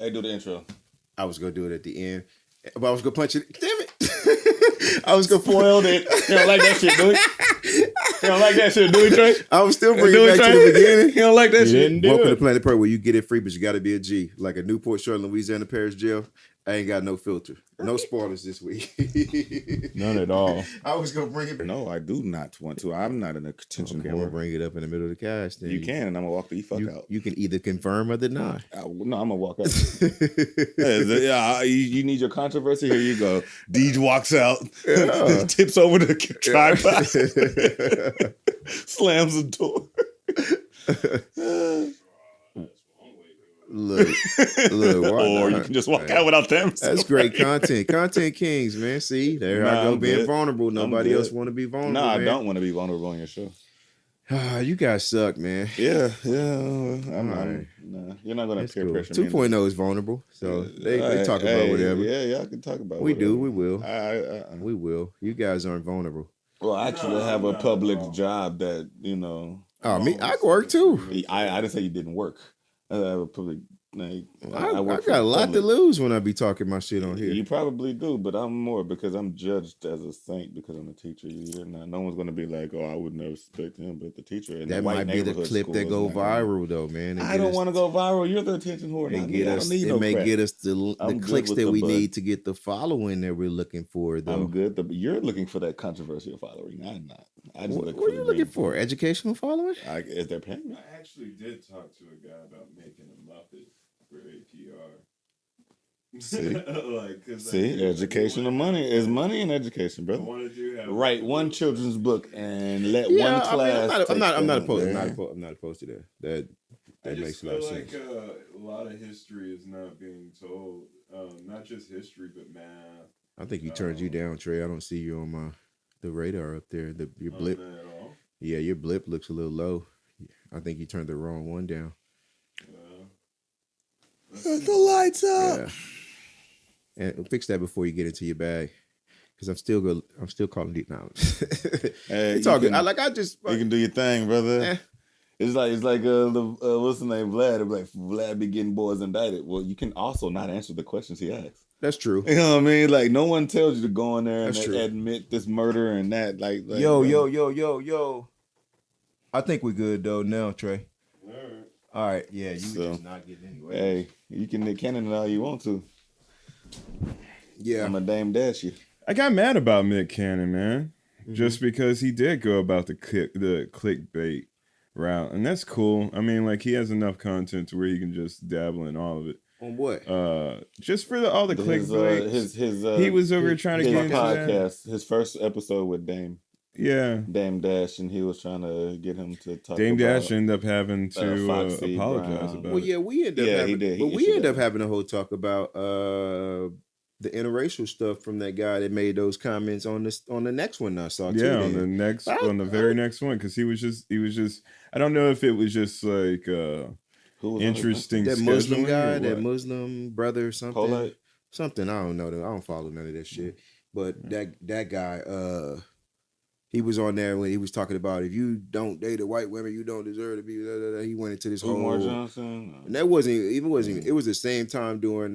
Hey, do the intro. I was gonna do it at the end, but I was gonna punch it. Damn it! I was gonna Spoiled it. You don't like that shit, do you? You don't like that shit, do you, Trey? I was still bringing it back to the beginning. You don't like that shit? Welcome to Planet Pert, where you get it free, but you got to be a G, like a Newport, Charlotte, Louisiana Parish jail. I ain't got no filter, no spoilers this week. None at all. I was gonna bring it. No, I do not want to. I'm not an attention Okay, I'm gonna bring it up in the middle of the cast. Then you can, and I'm gonna walk the fuck out. You can either confirm or deny. No, I'm gonna walk out. You need your controversy. Here you go. Deej walks out, tips over the tripod, slams the door. Look, or you can just walk out without them. That's great content. Content kings, man. See, there I go being vulnerable. Nobody else want to be vulnerable. No, I don't want to be vulnerable on your show. You guys suck, man. Yeah. Nah, you're not gonna peer pressure me. 2.0 is vulnerable, so they talk about whatever. Yeah, I can talk about. We whatever. do. We will. We will. You guys aren't vulnerable. Well, I actually have a public job that Oh, me, I work too. I didn't say you didn't work. I have a public. I got a lot to lose when I be talking my shit on here. You probably do, but I'm more because I'm judged as a saint because I'm a teacher. No one's gonna be like, "Oh, I would never respect him," but the teacher in that the white might be the clip that go viral, though, man. I don't want to go viral. You're the attention whore. It may get us the clicks that we need to get the following that we're looking for, though. I'm good. You're looking for that controversial following. I'm not. What are you looking for? Educational following? Is there paying me? I actually did talk to a guy about making a Muppet for APR. See, educational money is money in education, brother. Write one children's book and let one class. I'm not opposed to that. That makes a lot of sense. A lot of history is not being told. Not just history, but math. I think he turned you down, Trey. I don't see you on the radar up there. Your blip. Yeah, your blip looks a little low. I think you turned the wrong one down. Put the lights up. Yeah. And fix that before you get into your bag, because I'm still calling you now. Hey, it's all good. You can do your thing, brother. Eh. It's like what's the name, Vlad? Like Vlad be getting boys indicted. Well, you can also not answer the questions he asks. That's true. You know what I mean? Like no one tells you to go in there and admit this murder and that. Like yo. I think we're good though now, Trey. All right. Yeah, you just not getting anywhere. Hey, you can Nick Canon all you want to. Yeah, I'm a Dame Dash you. I got mad about Mick Cannon, man, just because he did go about the clickbait route, and that's cool. I mean, like he has enough content to where he can just dabble in all of it. On what? Just for all the clickbait. He was over trying to get into podcast. His first episode with Dame. Yeah, Dame Dash, and he was trying to get him to talk. Dame about, Dash ended up having to apologize about. Well, yeah, we ended up. He did. But we ended up having a whole talk about the interracial stuff from that guy that made those comments on the next one I saw. Yeah, on the very next one, because he was just. I don't know if it was just like interesting. That Muslim guy, that Muslim brother, something. Polite? Something I don't know. I don't follow none of that shit. But that guy. He was on there when he was talking about if you don't date a white woman, you don't deserve to be. He went into this whole. Umar Johnson. And that wasn't. It was the same time during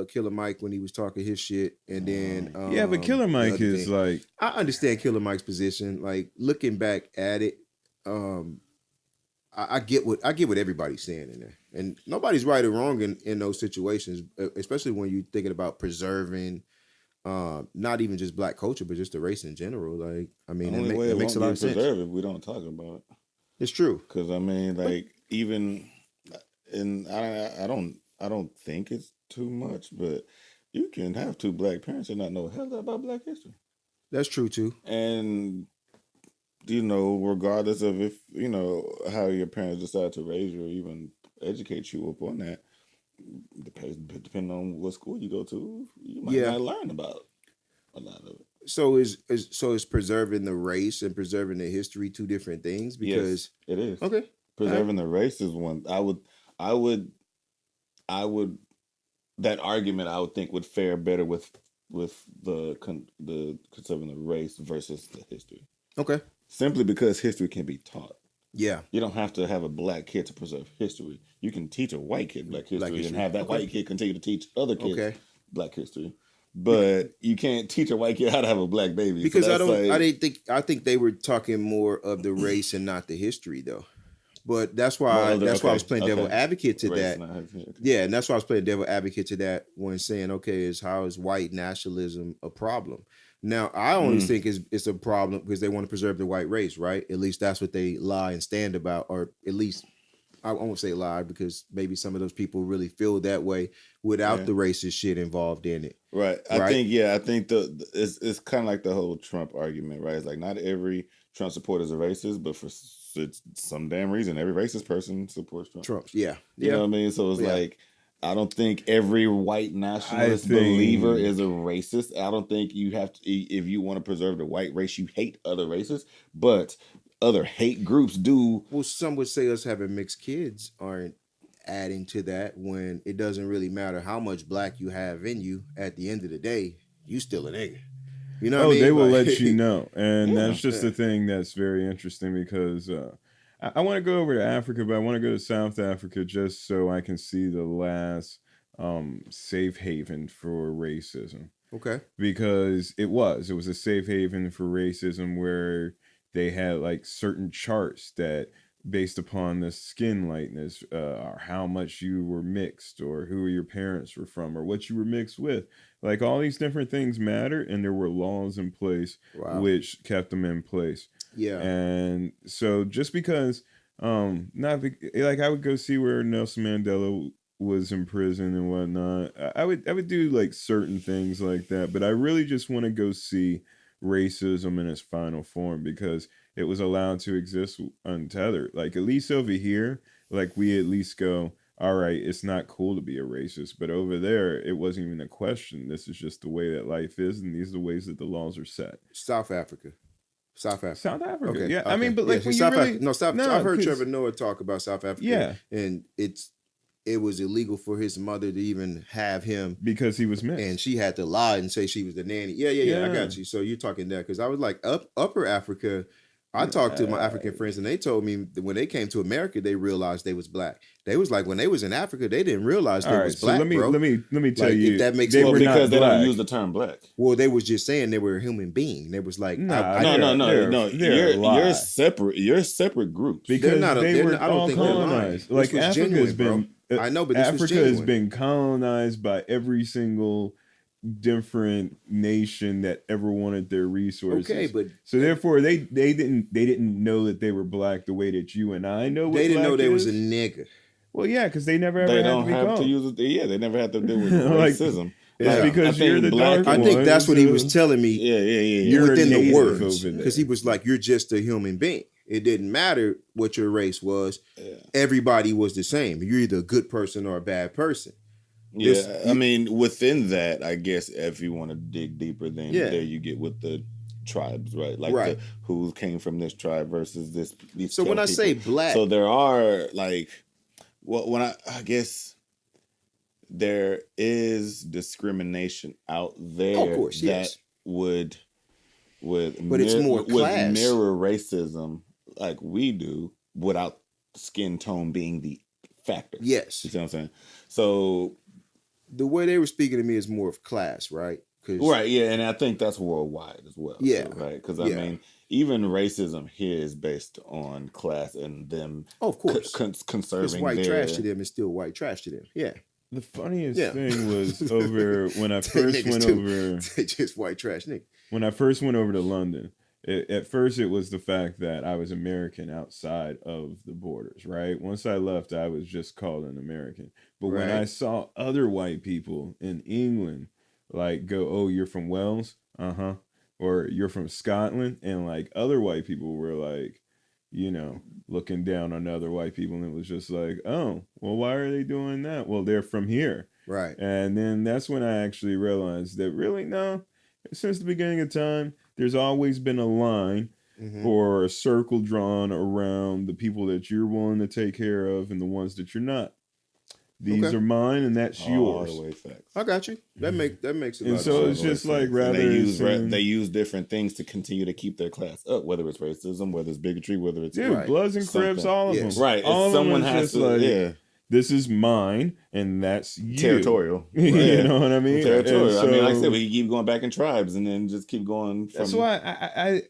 Killer Mike when he was talking his shit, and then yeah, but Killer Mike is like. I understand Killer Mike's position. Like looking back at it, I get what everybody's saying in there, and nobody's right or wrong in those situations, especially when you're thinking about preserving. Not even just black culture, but just the race in general. Like, I mean, it makes a lot of sense. If we don't talk about it, it's true. Because I mean, like, even, and I don't think it's too much, but you can have two black parents and not know hell about Black history. That's true too. And regardless of if how your parents decide to raise you or even educate you upon that. Depending on what school you go to, you might not learn about a lot of it. So is preserving the race and preserving the history two different things? Because yes, it is. Okay. Preserving the race is one. I would that argument I would think would fare better with the conserving the race versus the history. Okay. Simply because history can be taught. Yeah. You don't have to have a black kid to preserve history. You can teach a white kid black history, and have that white kid continue to teach other kids black history. But you can't teach a white kid how to have a black baby. Because I think they were talking more of the race and not the history though. But that's why I was playing devil advocate to that. Yeah, and that's why I was playing devil advocate to that when saying, okay, is how is white nationalism a problem? Now, I only think it's a problem because they want to preserve the white race, right? At least that's what they lie and stand about, or at least I won't say lie because maybe some of those people really feel that way without the racist shit involved in it. Right. I think it's kind of like the whole Trump argument, right? It's like not every Trump supporter is a racist, but for some damn reason, every racist person supports Trump. Yeah. You know what I mean? So it's like, I don't think every white nationalist believer is a racist. I don't think you have to, if you want to preserve the white race, you hate other races, but other hate groups do. Well, some would say us having mixed kids aren't adding to that when it doesn't really matter how much black you have in you. At the end of the day, you still a nigga. You know what I mean? They will let you know. And that's just the thing that's very interesting because I want to go over to Africa, but I want to go to South Africa just so I can see the last safe haven for racism. Okay. Because it was a safe haven for racism where they had like certain charts that based upon the skin lightness, or how much you were mixed, or who your parents were from, or what you were mixed with. Like all these different things matter, and there were laws in place which kept them in place. Yeah. And so just because, like I would go see where Nelson Mandela was in prison and whatnot. I would do like certain things like that, but I really just want to go see racism in its final form because it was allowed to exist untethered. Like at least over here, like we at least go, all right, it's not cool to be a racist, but over there, it wasn't even a question. This is just the way that life is, and these are the ways that the laws are set. South Africa. Okay. Yeah, okay. I mean, but like when South you really I've heard Trevor Noah talk about South Africa. Yeah, and it was illegal for his mother to even have him because he was mixed, and she had to lie and say she was the nanny. Yeah. I got you. So you're talking that because I was like Upper Africa. I talked to my African friends and they told me that when they came to America, they realized they was black. They was like, when they was in Africa, they didn't realize they was black, bro. Let me tell you. If that makes sense. Because they black. don't use the term black. Well, they was just saying they were a human being. They was like, no. You're separate. You're separate groups. Because they were all colonized. Like Africa has been. I know, but Africa has been colonized by every single different nation that ever wanted their resources. Okay, but so therefore they didn't know that they were black the way that you and I know. They didn't know they was a nigga. Well, yeah, because they never ever. They don't have to use it. Yeah, they never had to deal with racism. It's because you're the dark one. I think that's what he was telling me. Yeah. You're within the words, because he was like, "You're just a human being. It didn't matter what your race was. Yeah. Everybody was the same. You're either a good person or a bad person." I mean, within that, I guess if you want to dig deeper, then there you get with the tribes, right? Like who came from this tribe versus this. So when I say black, so there are like, when I guess there is discrimination out there, of course, that would it's more class. Would mirror racism like we do without skin tone being the factor. Yes, you see what I'm saying? So the way they were speaking to me is more of class, right? Right, yeah, and I think that's worldwide as well. Yeah, too, right. Because I mean, even racism here is based on class and them. Oh, of course, conserving. It's white trash to them. It's still white trash to them. Yeah. The funniest thing was over when I first went over. Just white trash nigga. When I first went over to London, at first it was the fact that I was American outside of the borders, right? Once I left, I was just called an American. But when I saw other white people in England, like go, "Oh, you're from Wales?" Uh-huh. Or "You're from Scotland?" And like other white people were like, you know, looking down on other white people, and it was just like, oh, well, why are they doing that? Well, they're from here. Right. And then that's when I actually realized that really, no, since the beginning of time, there's always been a line or a circle drawn around the people that you're willing to take care of and the ones that you're not. These are mine, and that's yours. All the way facts. I got you. That makes a lot of sense. And so it's just like rather they use different things to continue to keep their class up, whether it's racism, whether it's bigotry, whether it's Bloods and Crips, all of them. Right. All someone has to like, this is mine, and that's you. Territorial. Right. You know what I mean? Territorial. So, I mean, like I said, we keep going back in tribes, and then just keep going. That's why I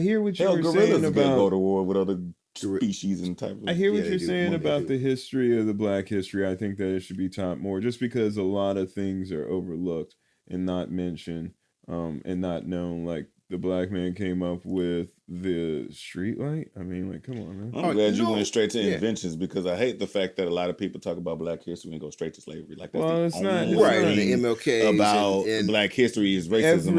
hear what you were saying about go to war with other species and type of. I hear what you're saying about the history of the Black history. I think that it should be taught more, just because a lot of things are overlooked and not mentioned, and not known. Like the Black man came up with the street light. I mean, like, come on, man. I'm glad you went straight to inventions, because I hate the fact that a lot of people talk about Black history and go straight to slavery. Like, that's it's not right. The MLK about Black history is racism.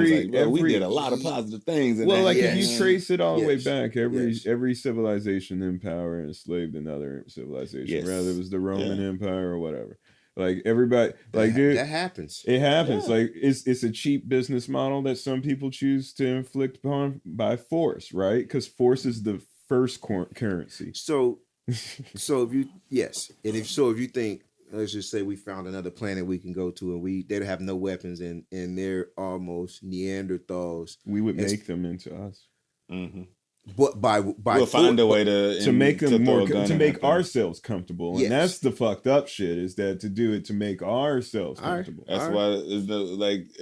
We did a lot of positive things. If you trace it all the way back, every civilization in power enslaved another civilization. Rather it was the Roman Empire or whatever. Like everybody, like dude, that happens. It happens. Yeah. Like it's a cheap business model that some people choose to inflict upon by force, right? Because force is the first currency. So if you think, let's just say we found another planet we can go to, and they have no weapons, and they're almost Neanderthals, we would make them into us. Mm-hmm. But we'll find a way to make them to make ourselves comfortable, and that's the fucked up shit. Is that to do it to make ourselves comfortable? That's why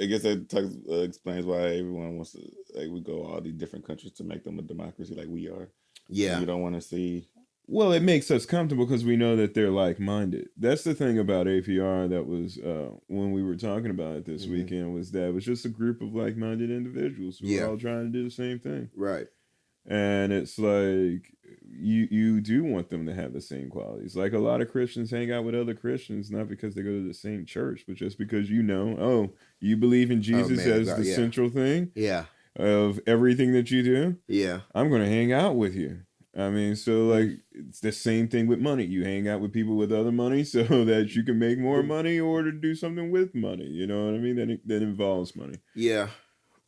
I guess that explains why everyone wants to we go all these different countries to make them a democracy like we are. Yeah, you don't want to see. Well, it makes us comfortable because we know that they're like-minded. That's the thing about APR that was when we were talking about it this weekend, was that it was just a group of like-minded individuals who were all trying to do the same thing. Right. And it's like you do want them to have the same qualities. Like a lot of Christians hang out with other Christians, not because they go to the same church, but just because you believe in Jesus as the central thing of everything that you do. Yeah. I'm going to hang out with you. I mean, so like it's the same thing with money. You hang out with people with other money so that you can make more money or to do something with money. You know what I mean? That involves money. Yeah.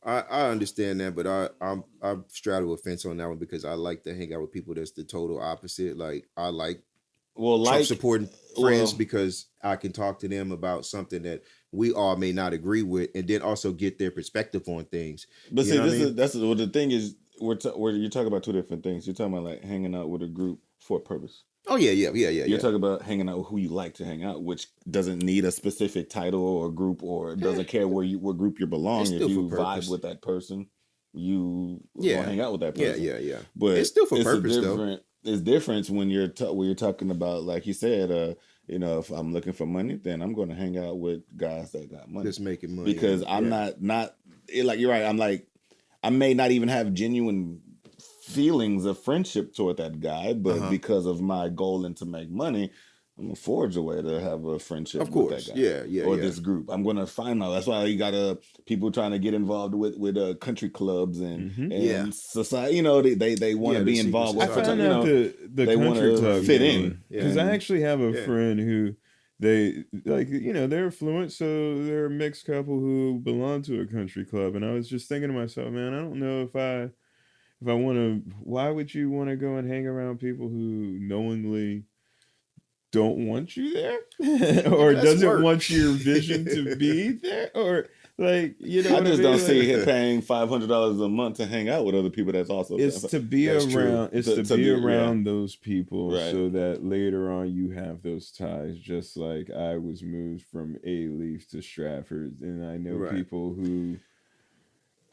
I understand that, but I straddle a fence on that one, because I like to hang out with people that's the total opposite. Like I like Trump supporting friends because I can talk to them about something that we all may not agree with, and then also get their perspective on things. But see, the thing is, you're talking about two different things. You're talking about like hanging out with a group for a purpose. Oh yeah. You're talking about hanging out with who you like to hang out, which doesn't need a specific title or group, or doesn't care what group you belong. If you vibe with that person, you will hang out with that person. Yeah. But it's still for purpose, though. It's different when you're talking about, like you said, if I'm looking for money, then I'm going to hang out with guys that got money. Just making money. Because I'm not like, you're right. I'm like, I may not even have genuine feelings of friendship toward that guy, but because of my goal and to make money, I'm gonna forge a way to have a friendship with that guy. Or this group. I'm gonna find out. That's why you got people trying to get involved with country clubs and society. You know, they want to be involved with. I found out the country club fit in, because I actually have a friend who they're affluent, so they're a mixed couple who belong to a country club, and I was just thinking to myself, man, I don't know if I want to. Why would you want to go and hang around people who knowingly don't want you there, or doesn't want your vision to be there, or like, you know? I just don't see him paying $500 a month to hang out with other people. That's also to be around. It's to be around those people, so that later on you have those ties. Just like I was moved from A-Leaf to Stratford, and I know people who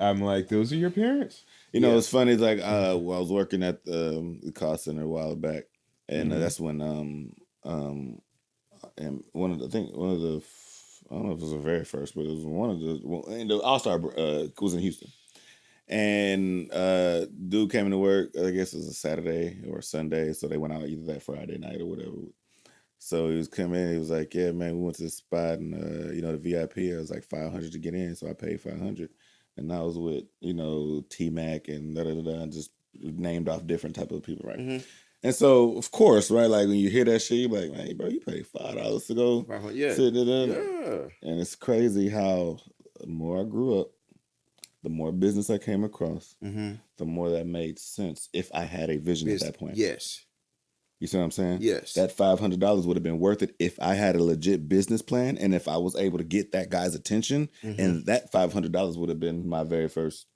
I'm like, those are your parents. You know, it's funny. Like, I was working at the call center a while back, and that's when and one of the I don't know if it was the very first, but it was one of the All-Star was in Houston, and dude came into work. I guess it was a Saturday or a Sunday, so they went out either that Friday night or whatever. So he was coming in. He was like, "Yeah, man, we went to the spot, and the VIP. It was like $500 to get in, so I paid $500." And I was with, T-Mac and and just named off different type of people, right? Mm-hmm. And so, of course, right, like when you hear that shit, you're like, man, bro, you paid $5 to go sit there. And it's crazy how the more I grew up, the more business I came across, the more that made sense if I had a vision at that point. Yes. You see what I'm saying? Yes. That $500 would have been worth it if I had a legit business plan and if I was able to get that guy's attention. And that $500 would have been my very first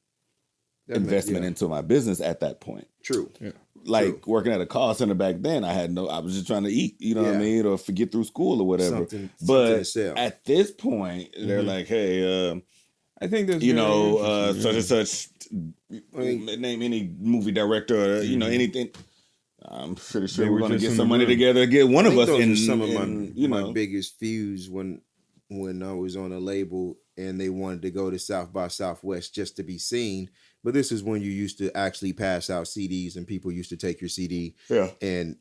investment into my business at that point. True. Yeah. Like working at a call center back then, I was just trying to eat, you know what I mean? Or get through school or whatever. Something but at this point, they're like, hey, I think there's such and such, name any movie director or, anything. I'm pretty sure we're going to get some money together to get one of us in. Some of my biggest feuds when I was on a label and they wanted to go to South by Southwest just to be seen. But this is when you used to actually pass out CDs and people used to take your CD. Yeah. And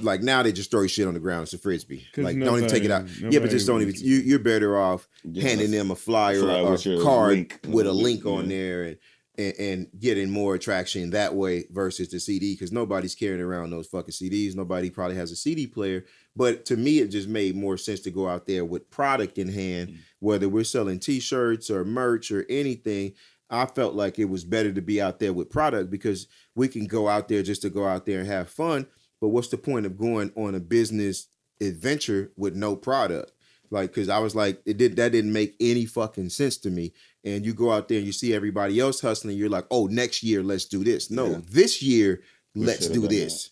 like now they just throw your shit on the ground. It's a Frisbee. Like don't even take it out. Yeah, but just don't even. You're better off handing them a flyer or a card with a link on there and getting more attraction that way versus the CD, because nobody's carrying around those fucking CDs. Nobody probably has a CD player. But to me, it just made more sense to go out there with product in hand, whether we're selling T-shirts or merch or anything. I felt like it was better to be out there with product because we can go out there just to go out there and have fun. But what's the point of going on a business adventure with no product? Like, because I was like, that didn't make any fucking sense to me. And you go out there and you see everybody else hustling. You're like, oh, next year, let's do this. No, this year, let's do this.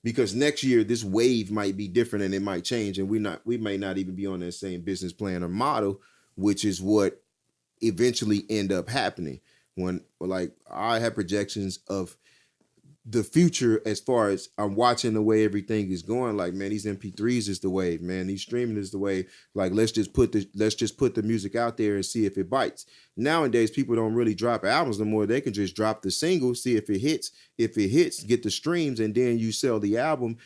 Because next year, this wave might be different and it might change. And we may not even be on that same business plan or model, which is what eventually end up happening. When, like, I have projections of the future as far as I'm watching the way everything is going. Like, man, these MP3s is the wave, man. These streaming is the wave. Like, let's just put the music out there and see if it bites. Nowadays, people don't really drop albums no more. They can just drop the single, see if it hits. If it hits, get the streams, and then you sell the album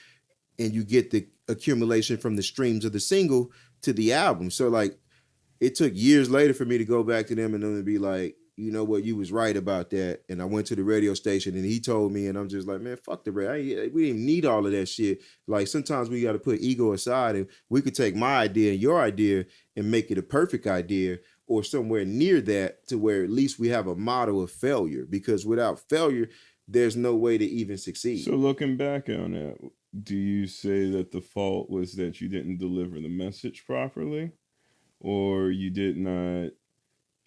and you get the accumulation from the streams of the single to the album. So, like, it took years later for me to go back to them and them to be like, you know what, you was right about that. And I went to the radio station and he told me, and I'm just like, man, fuck the radio. We didn't need all of that shit. Like, sometimes we got to put ego aside and we could take my idea and your idea and make it a perfect idea or somewhere near that to where at least we have a model of failure, because without failure, there's no way to even succeed. So looking back on it, do you say that the fault was that you didn't deliver the message properly, or you did not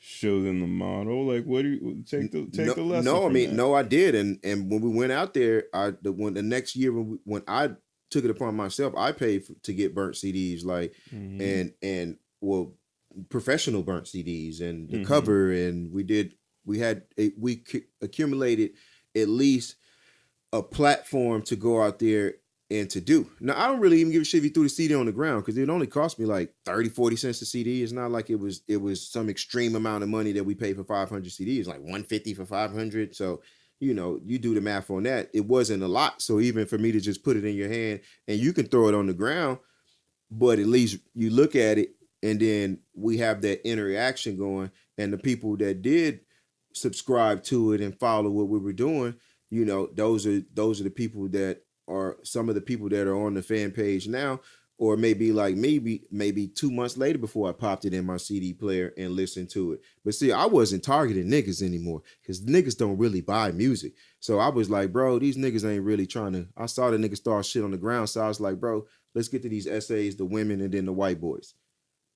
show them the model? Like, what do you take the lesson? No, I mean, I did. And when we went out there, the next year when I took it upon myself, I paid to get burnt CDs, like, and professional burnt CDs and the cover, and we accumulated at least a platform to go out there and to do. Now, I don't really even give a shit if you threw the CD on the ground, because it only cost me like 30, 40 cents a CD. It's not like it was some extreme amount of money that we paid for 500 CDs, like 150 for 500. So, you know, you do the math on that. It wasn't a lot. So even for me to just put it in your hand and you can throw it on the ground, but at least you look at it and then we have that interaction going. And the people that did subscribe to it and follow what we were doing, you know, those are the people that are some of the people that are on the fan page now, or maybe like maybe 2 months later before I popped it in my CD player and listened to it. But see, I wasn't targeting niggas anymore, because niggas don't really buy music. So I was like, bro, these niggas ain't really trying to. I saw the niggas throw shit on the ground, so I was like, bro, let's get to these essays, the women, and then the white boys.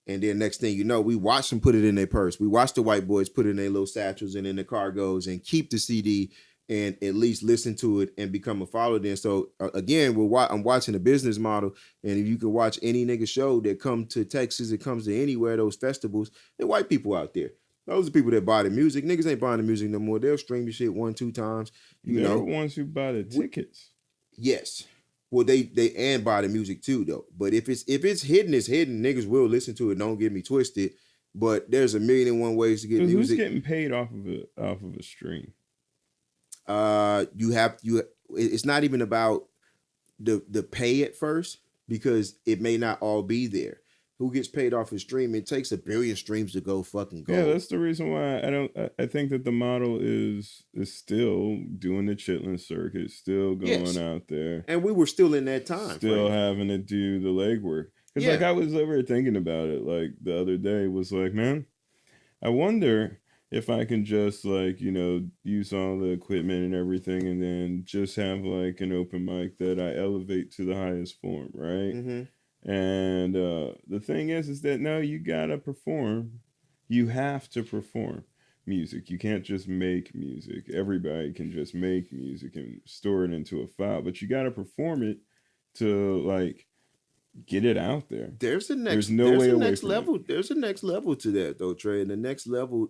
And then next thing you know, we watched them put it in their purse. We watched the white boys put it in their little satchels and in the cargos and keep the CD and at least listen to it and become a follower. Then, so again, I'm watching a business model, and if you can watch any nigga show that come to Texas, it comes to anywhere, those festivals, they're white people out there. Those are people that buy the music. Niggas ain't buying the music no more. They'll stream your shit 1-2 times. They're the ones who buy the tickets. Yes. Well, they and buy the music too, though. But if it's hidden, it's hidden. Niggas will listen to it. Don't get me twisted. But there's a million and one ways to get music. Who's getting paid off of a stream? It's not even about the pay at first, because it may not all be there. Who gets paid off a stream? It takes 1 billion streams to go fucking gold. Yeah, that's the reason why I think that the model is still doing the chitlin circuit, still going out there. And we were still in that time. Still having to do the legwork. Because like I was over thinking about it like the other day, was like, man, I wonder if I can just like, you know, use all the equipment and everything and then just have like an open mic that I elevate to the highest form, right? Mm-hmm. And the thing is that no, you gotta perform. You have to perform music. You can't just make music. Everybody can just make music and store it into a file, but you gotta perform it to like get it out there. There's a next level. There's a next level to that though, Trey. And the next level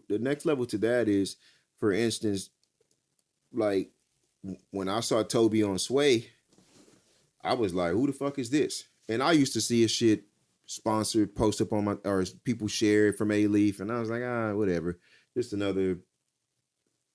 to that is, for instance, like when I saw Toby on Sway, I was like, who the fuck is this? And I used to see his shit sponsored, post up on my, or people share it from A-Leaf, and I was like, whatever. Just another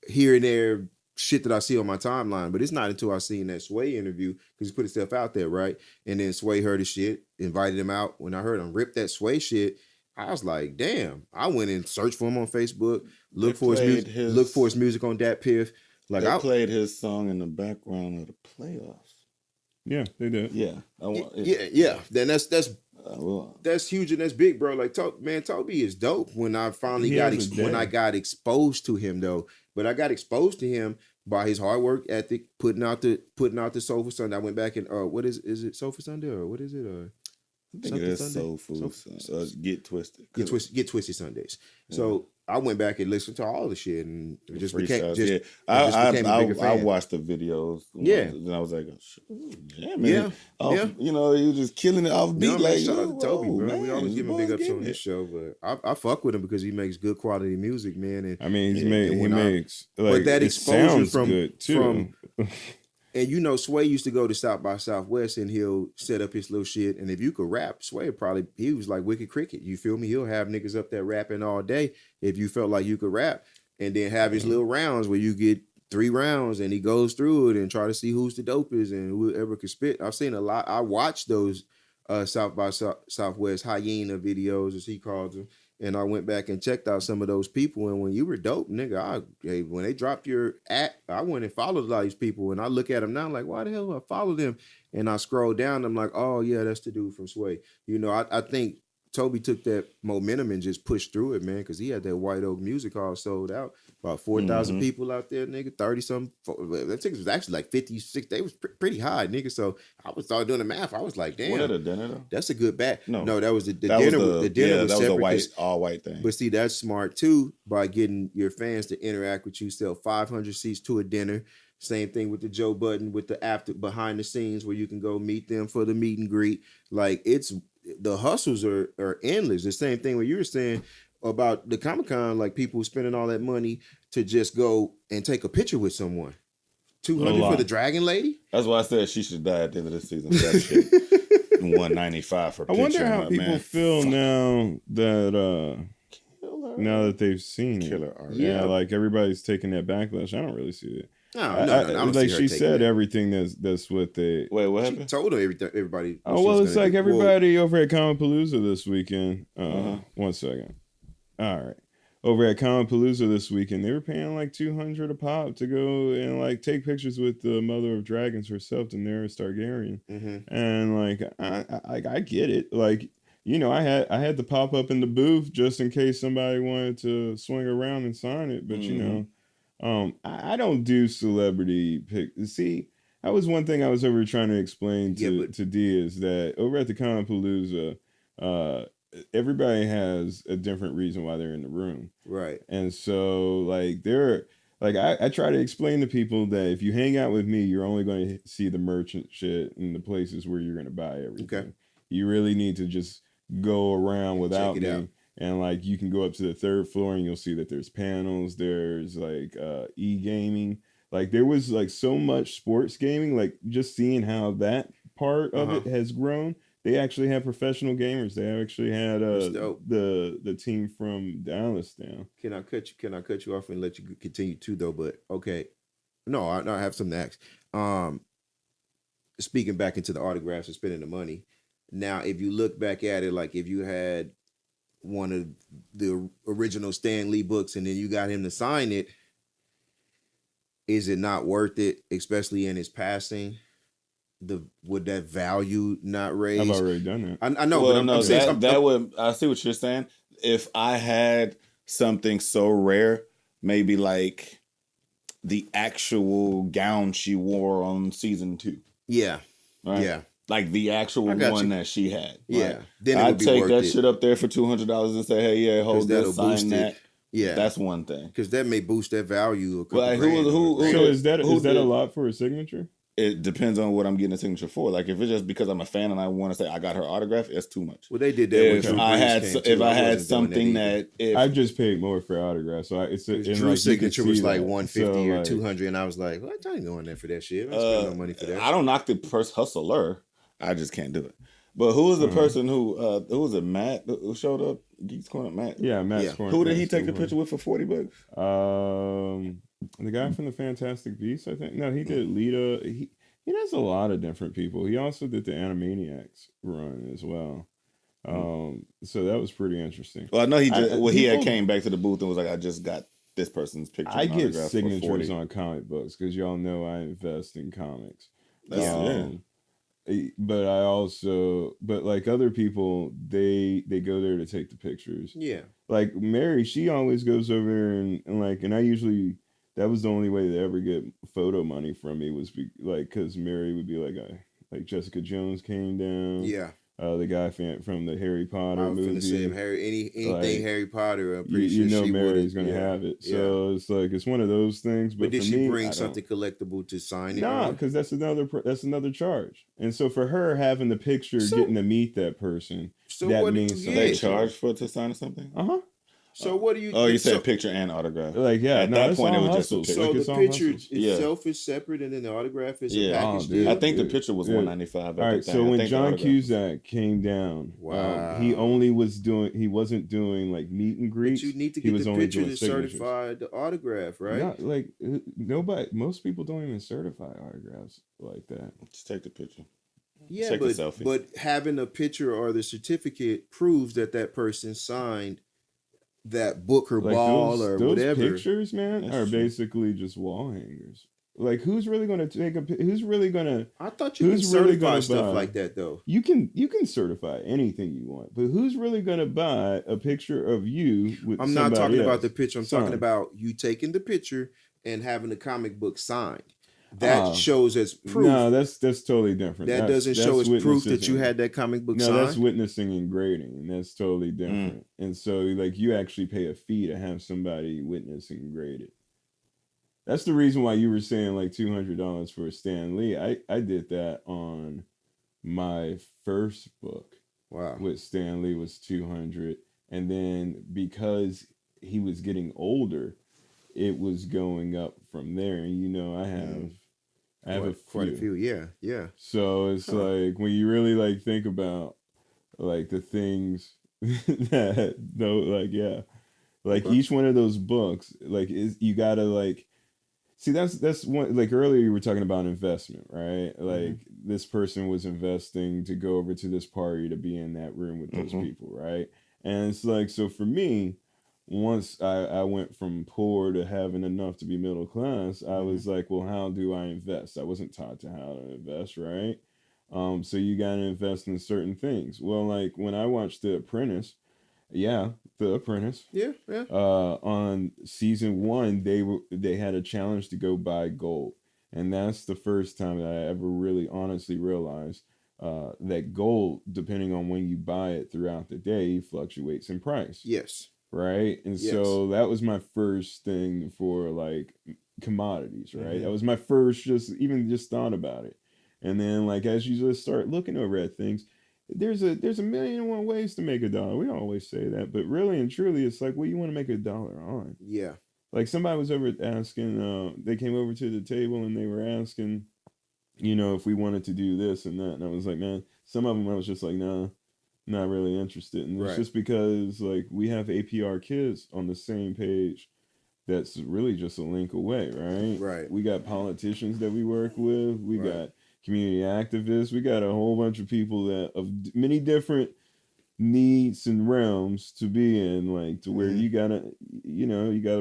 here and there shit that I see on my timeline. But it's not until I seen that Sway interview, because he put himself out there, right? And then Sway heard his shit, invited him out. When I heard him rip that Sway shit, I was like, damn. I went and searched for him on Facebook, look for his music on Dat Piff. Like, I played his song in the background of the playoffs. Yeah, they did. Yeah. Yeah. Then that's huge and that's big, bro. Like, Toby is dope. When I finally got exposed to him, though, but I got exposed to him by his hard work ethic, putting out the Soul for Sunday. I went back and what is it Soul for Sunday or what is it? I think it is Soul Food. Get Twisted. Get Twisted Sundays. Yeah. So I went back and listened to all the shit and just became a bigger fan. I watched the videos. Yeah. And I was like, yeah, man. Yeah. You know, he was just killing it off beat. Like, shout out to Toby, bro. Man, we always give him big ups on this show, but I fuck with him because he makes good quality music, man. And I mean, he makes like, but that exposure from good too. And you know, Sway used to go to South by Southwest and he'll set up his little shit. And if you could rap, Sway he was like Wicked Cricket. You feel me? He'll have niggas up there rapping all day if you felt like you could rap. And then have his little rounds where you get 3 rounds and he goes through it and try to see who's the dopest and whoever could spit. I've seen a lot. I watched those South by Southwest hyena videos, as he calls them. And I went back and checked out some of those people. And when you were dope, nigga, when they dropped your act, I went and followed a lot of these people. And I look at them now like, why the hell do I follow them? And I scroll down. I'm like, oh, yeah, that's the dude from Sway. You know, I think Toby took that momentum and just pushed through it, man, because he had that White Oak Music Hall sold out. About 4,000 people out there, nigga, 30-something. That ticket was actually like 56. They was pretty high, nigga. So I was started doing the math. I was like, damn. Was it a dinner, though? That's a good bat. No, that was the dinner. The dinner was separate. That was a all-white thing. But see, that's smart, too, by getting your fans to interact with you. Sell 500 seats to a dinner. Same thing with the Joe Budden, with the behind the scenes where you can go meet them for the meet and greet. Like, the hustles are endless. The same thing when you were saying about the Comic-Con, like people spending all that money to just go and take a picture with someone. $200 for the Dragon Lady? That's why I said she should die at the end of the season. That shit. $195 for a picture. I wonder how people feel now that they've seen it. Yeah, like everybody's taking that backlash. I don't really see it. No, like she said, everything that's what they. Wait, what happened? She told everybody. Oh well, it's like everybody over at comicpalooza this weekend. 1 second. All right, over at comicpalooza this weekend, they were paying like $200 a pop to go and like take pictures with the Mother of Dragons herself, Daenerys Targaryen. And like, I get it. Like, you know, I had to pop up in the booth just in case somebody wanted to swing around and sign it, but you know. I don't do celebrity pick. See, that was one thing I was over trying to explain to D is that over at the Comicpalooza, everybody has a different reason why they're in the room. Right. And so like I try to explain to people that if you hang out with me, you're only going to see the merchant shit and the places where you're going to buy everything. Okay. You really need to just go around without me. Out. And like you can go up to the 3rd floor and you'll see that there's panels, there's like e-gaming. Like there was like so much sports gaming, like just seeing how that part of it has grown. They actually have professional gamers. They actually had the team from Dallas down. Can I cut you off and let you continue too though? But okay. No, I have something to ask. Speaking back into the autographs and spending the money. Now, if you look back at it, like if you had one of the original Stan Lee books and then you got him to sign it, is it not worth it, especially in his passing? Would that value not raise? I've already done that. I know, but I'm saying that would. I see what you're saying. If I had something so rare maybe like the actual gown she wore on season 2. Yeah. Right? Yeah. Like the actual one that she had. Yeah. Right? Then it I'd would be take worth that it. shit up there for $200 and say, hey, yeah, hold this, sign that. Yeah. That's one thing. Because that may boost that value a couple Like, grand. So is that a lot for a signature? It depends on what I'm getting a signature for. Like if it's just because I'm a fan and I want to say I got her autograph, it's too much. Well, they did that. If I had something that I just paid more for autographs, so Drew's signature was like 150 or like, 200, and I was like, "What? I ain't going there for that shit. I'm spending no money for that." I don't knock the hustler. I just can't do it. But who was the person who was it? Matt who showed up? Geeks Corner, Matt. Yeah, Matt. Yeah. Who did he take the picture with for $40? The guy from the Fantastic Beasts, I think. No, he did Lita. He does a lot of different people. He also did the Animaniacs run as well. So that was pretty interesting. Well, I know he had came back to the booth and was like, I just got this person's picture. I get signatures on comic books because y'all know I invest in comics. But I also, like other people, they go there to take the pictures. Yeah. Like Mary, she always goes over there and I usually, that was the only way to ever get photo money from me was because Mary would be like Jessica Jones came down. Yeah. The guy from the Harry Potter movie. I was going to say anything Harry Potter. I'm pretty sure you know Mary's going to have it. So it's like it's one of those things. But did for she me, bring something collectible to sign it? No, because that's another charge. And so for her having the picture, getting to meet that person, that means something. They charge to sign something. So what do you? Oh, you said picture and autograph. Like at that point it was just a picture. So the picture itself is separate, and then the autograph is a package deal. I think the picture was $195. All right, so when John Cusack came down, he wasn't doing like meet and greets. But you need to get the picture to certify the autograph, right? Not, like most people don't even certify autographs like that. Just take the picture. Yeah, but having a picture or the certificate proves that person signed that book or ball or whatever. Those pictures, man, are basically just wall hangers. Like, who's really going to take who's really going to? I thought you can certify stuff like that, though. You can certify anything you want, but who's really going to buy a picture of you with? I'm not talking about the picture. I'm talking about you taking the picture and having the comic book signed. That shows as proof. No, that's totally different. That doesn't show as proof that you had that comic book signed. No, that's witnessing and grading, and that's totally different. And so, like, you actually pay a fee to have somebody witness and grade it. That's the reason why you were saying like $200 for Stan Lee. I did that on my first book. Wow. With Stan Lee was $200, and then because he was getting older, it was going up from there. And I have quite a few. Yeah. So it's like when you really like think about like the things that each one of those books you gotta like see that's one, like earlier you were talking about investment, right? Like this person was investing to go over to this party to be in that room with those people, right? And it's like, so for me, once I went from poor to having enough to be middle class, I was like, well, how do I invest? I wasn't taught to how to invest, right? So you got to invest in certain things. Well, like when I watched The Apprentice, on season 1, they had a challenge to go buy gold, and that's the first time that I ever really honestly realized that gold, depending on when you buy it throughout the day, fluctuates in price. Yes. Right. And so that was my first thing for like commodities, right? That was my first just thought about it. And then like as you just start looking over at things, there's a million and one ways to make $1. We always say that, but really and truly it's like, what do you want to make $1 on? Yeah. Like somebody was over asking, they came over to the table and they were asking, if we wanted to do this and that. And I was like, man, some of them I was just like, nah. Not really interested. And it's just because like we have APR kids on the same page that's really just a link away, right? Right. We got politicians that we work with. We got community activists. We got a whole bunch of people that of many different needs and realms to be in, like to where you gotta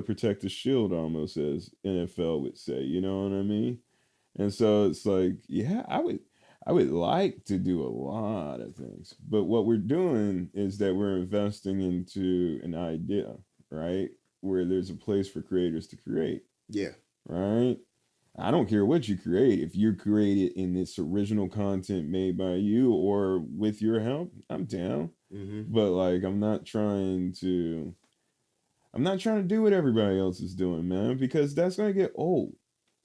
protect the shield almost, as NFL would say, you know what I mean? And so it's like, yeah, I would like to do a lot of things, but what we're doing is that we're investing into an idea, right? where there's a place for creators to create. Yeah. Right? I don't care what you create. If you create it in this original content made by you or with your help, I'm down. Mm-hmm. But like, I'm not trying to do what everybody else is doing, man, because that's going to get old.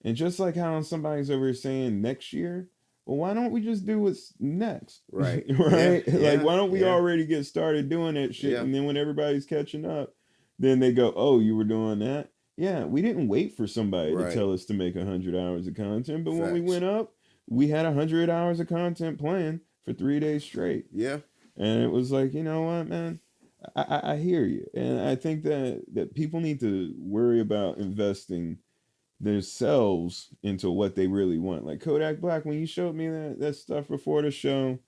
And just like how somebody's over here saying next year, well, why don't we just do what's next? Right. Right? Yeah. Like, why don't we Yeah. already get started doing that shit? Yeah. And then when everybody's catching up, then they go, oh, you were doing that? Yeah, we didn't wait for somebody to tell us to make 100 hours of content. But when we went up, we had 100 hours of content planned for 3 days straight. Yeah. And it was like, you know what, man? I hear you. And I think that people need to worry about investing themselves into what they really want. Like Kodak Black, when you showed me that stuff before the show,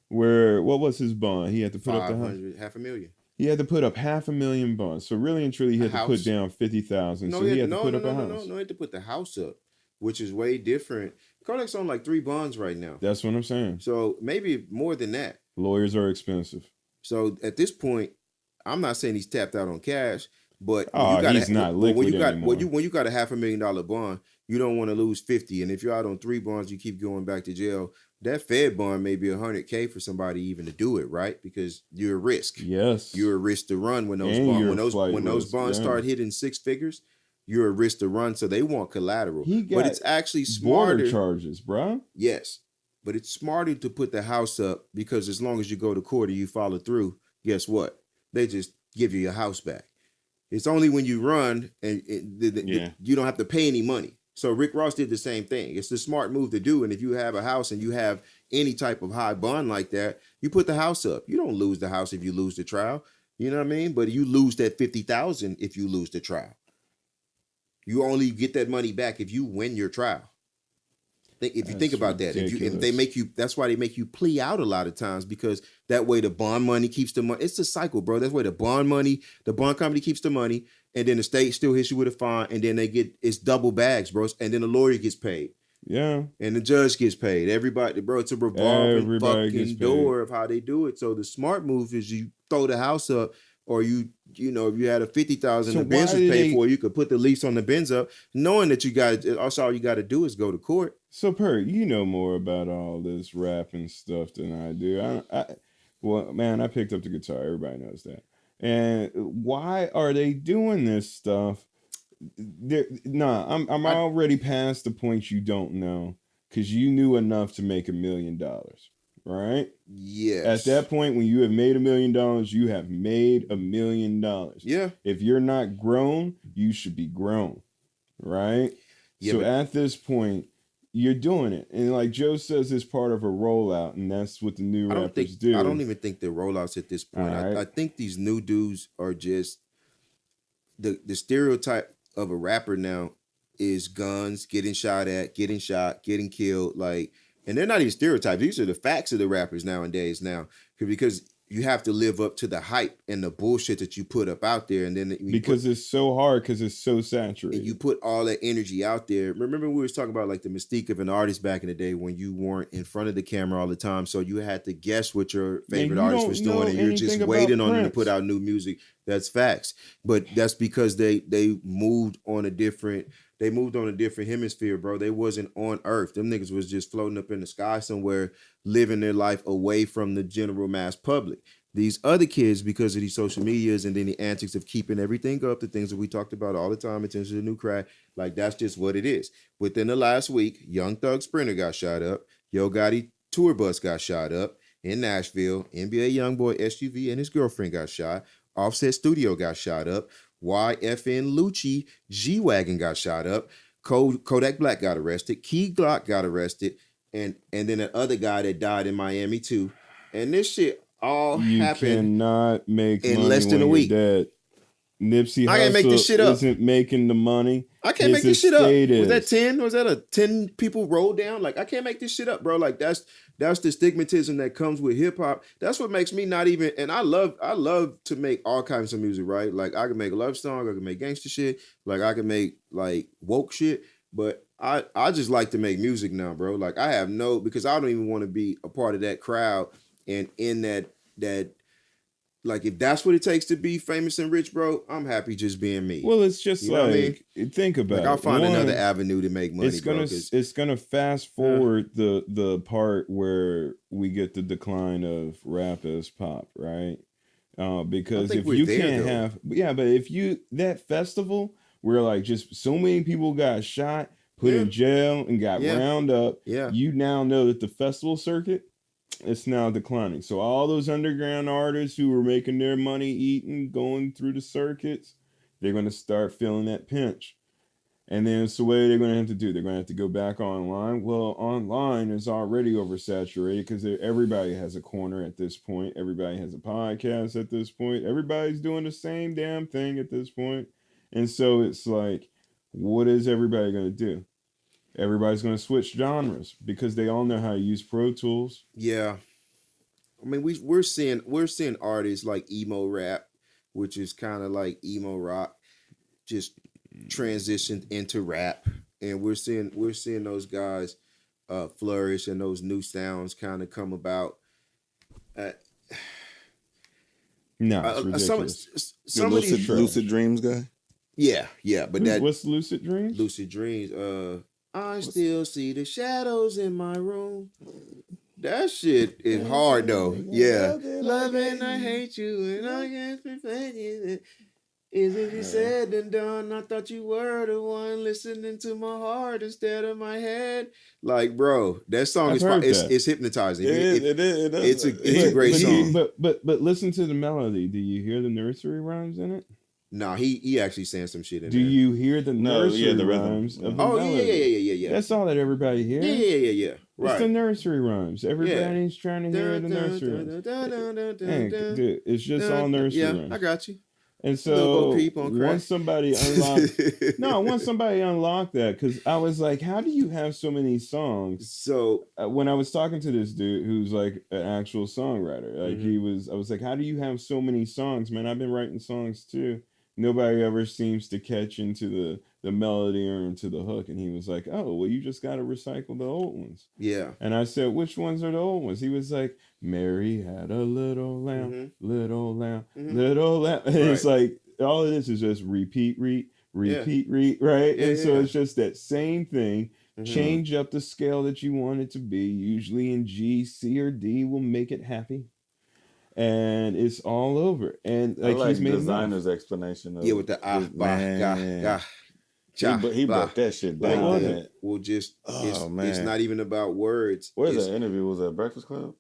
where, what was his bond? He had to put up $500,000. He had to put up $500,000 bonds. So really and truly, he had to put down 50,000. So he had to put up a house. No, he had to put the house up, which is way different. Kodak's on like 3 bonds right now. That's what I'm saying. So maybe more than that. Lawyers are expensive. So at this point, I'm not saying he's tapped out on cash, but he's not liquid anymore. When you got a $500,000 bond, you don't want to lose 50. And if you're out on 3 bonds, you keep going back to jail. That Fed bond may be $100K for somebody even to do it, right? Because you're a risk. Yes, you're a risk to run when those bonds start hitting 6 figures. You're a risk to run, so they want collateral. But it's actually smarter. Border charges, bro. Yes, but it's smarter to put the house up because as long as you go to court and you follow through, guess what? They just give you your house back. It's only when you run and you don't have to pay any money. So Rick Ross did the same thing. It's the smart move to do. And if you have a house and you have any type of high bond like that, you put the house up. You don't lose the house if you lose the trial. You know what I mean? But you lose that $50,000 if you lose the trial. You only get that money back if you win your trial. If you think about that, if they make you, that's why they make you plea out a lot of times, because that way the bond money keeps the money. It's a cycle, bro. That's why the bond company keeps the money, and then the state still hits you with a fine, and then it's double bags, bro. And then the lawyer gets paid. Yeah. And the judge gets paid. Everybody, bro, it's a revolving fucking door of how they do it. So the smart move is you throw the house up, or if you had a $50,000 the Benz was paid for, you could put the lease on the Benz up, knowing that that's all you got to do is go to court. So Pert, you know more about all this rapping stuff than I do. Well, man, I picked up the guitar. Everybody knows that. And why are they doing this stuff? I'm already past the point you don't know, because you knew enough to make $1 million, right? Yes. At that point, when you have made $1 million, you have made $1 million. Yeah. If you're not grown, you should be grown, right? Yeah, so at this point, you're doing it. And like Joe says, it's part of a rollout, and that's what the new rappers do. I don't even think they're rollouts at this point. Right. I think these new dudes are just the stereotype of a rapper now is guns, getting shot at, getting shot, getting killed. Like, and they're not even stereotypes. These are the facts of the rappers nowadays now, because you have to live up to the hype and the bullshit that you put up out there. And then it's so hard, because it's so saturated. And you put all that energy out there. Remember we was talking about like the mystique of an artist back in the day when you weren't in front of the camera all the time. So you had to guess what your favorite artist was doing, and you're just waiting on them to put out new music. That's facts. But that's because they moved on a different hemisphere, bro. They wasn't on Earth. Them niggas was just floating up in the sky somewhere, living their life away from the general mass public. These other kids, because of these social medias and then the antics of keeping everything up, the things that we talked about all the time, attention to the new crack, like that's just what it is. Within the last week, Young Thug Sprinter got shot up. Yo Gotti tour bus got shot up in Nashville. NBA Youngboy SUV and his girlfriend got shot. Offset Studio got shot up. YFN Lucci G-Wagon got shot up. Kodak Black got arrested. Key Glock got arrested. And then that other guy that died in Miami too. And this shit all happened. You cannot make in money less than a week. Dead. Nipsey I can't make this shit up. Isn't making the money. I can't make this shit up. Was that 10? Was that a 10 people rolled down? Like, I can't make this shit up, bro. Like, that's the stigmatism that comes with hip hop. That's what makes me not even. And I love to make all kinds of music, right? Like, I can make a love song, I can make gangster shit, like I can make like woke shit. But I just like to make music now, bro. Like, I have because I don't even want to be a part of that crowd and in that like if that's what it takes to be famous and rich, bro, I'm happy just being me. Well, it's just you know what I mean? Think about like, it. I'll find another avenue to make money. It's gonna fast forward the part where we get the decline of rap as pop, right? Because if you can't have, but if you that festival where like just so many people got shot, put in jail, and got round up, you now know that the festival circuit, it's now declining. So all those underground artists who were making their money eating, going through the circuits, they're going to start feeling that pinch. And then it's the way they're going to have to do. They're going to have to go back online. Well, online is already oversaturated because everybody has a corner at this point. Everybody has a podcast at this point. Everybody's doing the same damn thing at this point. And so it's like, what is everybody going to do? Everybody's going to switch genres because they all know how to use Pro Tools. Yeah. I mean, we're seeing artists like emo rap, which is kind of like emo rock, just transitioned into rap, and we're seeing those guys flourish and those new sounds kind of come about. No, it's ridiculous. Some of these Lucid Dreams guy. Yeah, but what's Lucid Dreams? Lucid Dreams. I still see the shadows in my room. That shit is hard though. Yeah. Love and I hate you and I can't prevent you. Is it you said and done? I thought you were the one listening to my heart instead of my head. Like, bro, that song it's hypnotizing. It's a great song. But listen to the melody. Do you hear the nursery rhymes in it? No, he actually saying some shit in there. Do you hear the nursery rhymes of the melody? Yeah. That's all that everybody hears. Yeah. Right. It's the nursery rhymes. Everybody's trying to hear the nursery rhymes. Dude, it's just all nursery rhymes. I got you. And so once somebody unlocked that, because I was like, how do you have so many songs? So when I was talking to this dude who's like an actual songwriter, like I was like, how do you have so many songs, man? I've been writing songs too. Nobody ever seems to catch into the melody or into the hook. And he was like, oh, well, you just got to recycle the old ones. Yeah. And I said, which ones are the old ones? He was like, Mary had a little lamb, little lamb, little lamb. And it's like, all of this is just repeat, right? And so it's just that same thing. Change up the scale that you want it to be. Usually in G, C, or D will make it happy. And it's all over. And like, I like he's made designer's explanation of with the he broke that shit down. It's not even about words. Where's that interview? Was that a Breakfast Club?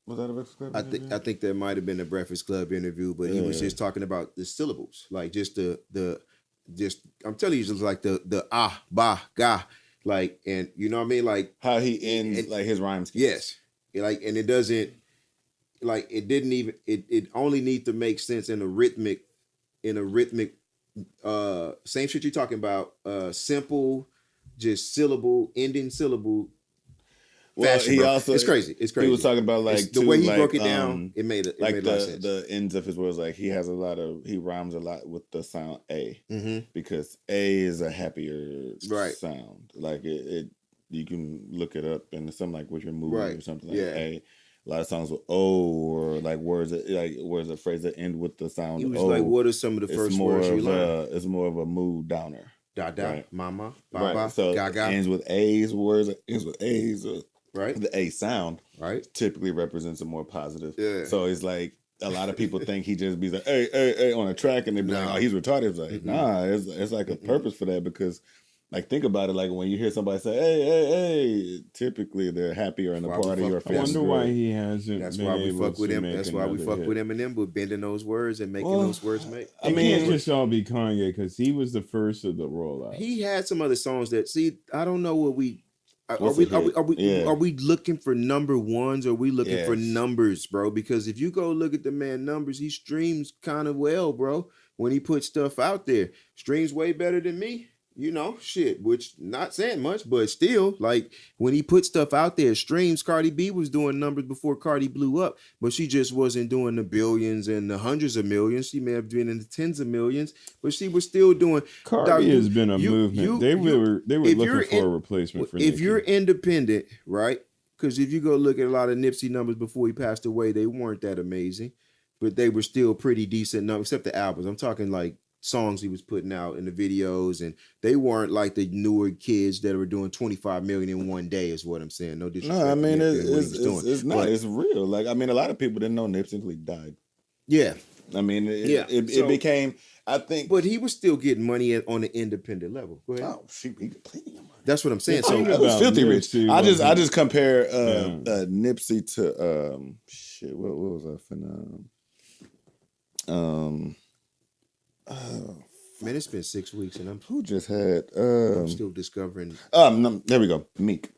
Was that a Breakfast Club? I think that might have been a Breakfast Club interview, but he was just talking about the syllables, like just I'm telling you, just like the ba ga, like, and you know what I mean, like how he ends like his rhyme scheme. Yes, like, and it doesn't. Like it didn't even it only need to make sense in a rhythmic same shit you're talking about, simple, just syllable, ending syllable. Well, fashion, he bro. also It's crazy. He was talking about like the way he broke it down. It made a lot of sense. The ends of his words, like he rhymes a lot with the sound A, because A is a happier sound. Like it you can look it up and it's something like with your mood or something like A. A lot of songs with O, or like words that phrase that end with the sound. He was O. like, "What are some of the first words you learned?" It's more of a mood downer. Da da, right? Mama, Baba, So Gaga. Ends with A's. Words ends with A's. Right. The A sound typically represents a more positive. Yeah. So it's like a lot of people think he just be like, hey on a track, and they be like, oh, he's retarded. It's like, nah, it's like a purpose for that, because like, think about it, like when you hear somebody say, hey, typically they're happy or in a party or I wonder why he hasn't. That's why we fuck with him. That's why we fuck with Eminem, but bending those words and making those words make. I mean, it can't just all be Kanye, because he was the first of the rollout. He had some other songs that, see, I don't know what we. Are we looking for number ones, or are we looking for numbers, bro? Because if you go look at the man numbers, he streams kind of well, bro. When he puts stuff out there, streams way better than me. You know, shit, which not saying much, but still, like, when he put stuff out there, streams, Cardi B was doing numbers before Cardi blew up, but she just wasn't doing the billions and the hundreds of millions. She may have been in the tens of millions, but she was still doing. Cardi has been a movement. They were looking for a replacement for Nicki. If you're independent, right? Because if you go look at a lot of Nipsey numbers before he passed away, they weren't that amazing. but they were still pretty decent. No, except the albums. I'm talking like songs he was putting out in the videos, and they weren't like the newer kids that were doing 25 million in one day. Is what I'm saying. No disrespect. No, I mean it's not. It's real. Like I mean, a lot of people didn't know Nipsey until he died. Yeah. I mean, it became. I think, but he was still getting money on the independent level. Go ahead. Oh, he got plenty of money. That's what I'm saying. So it was filthy rich. I just compare Nipsey to shit. What was I finna? Man, it's been 6 weeks, and who just had? I'm still discovering. No, there we go. Meek.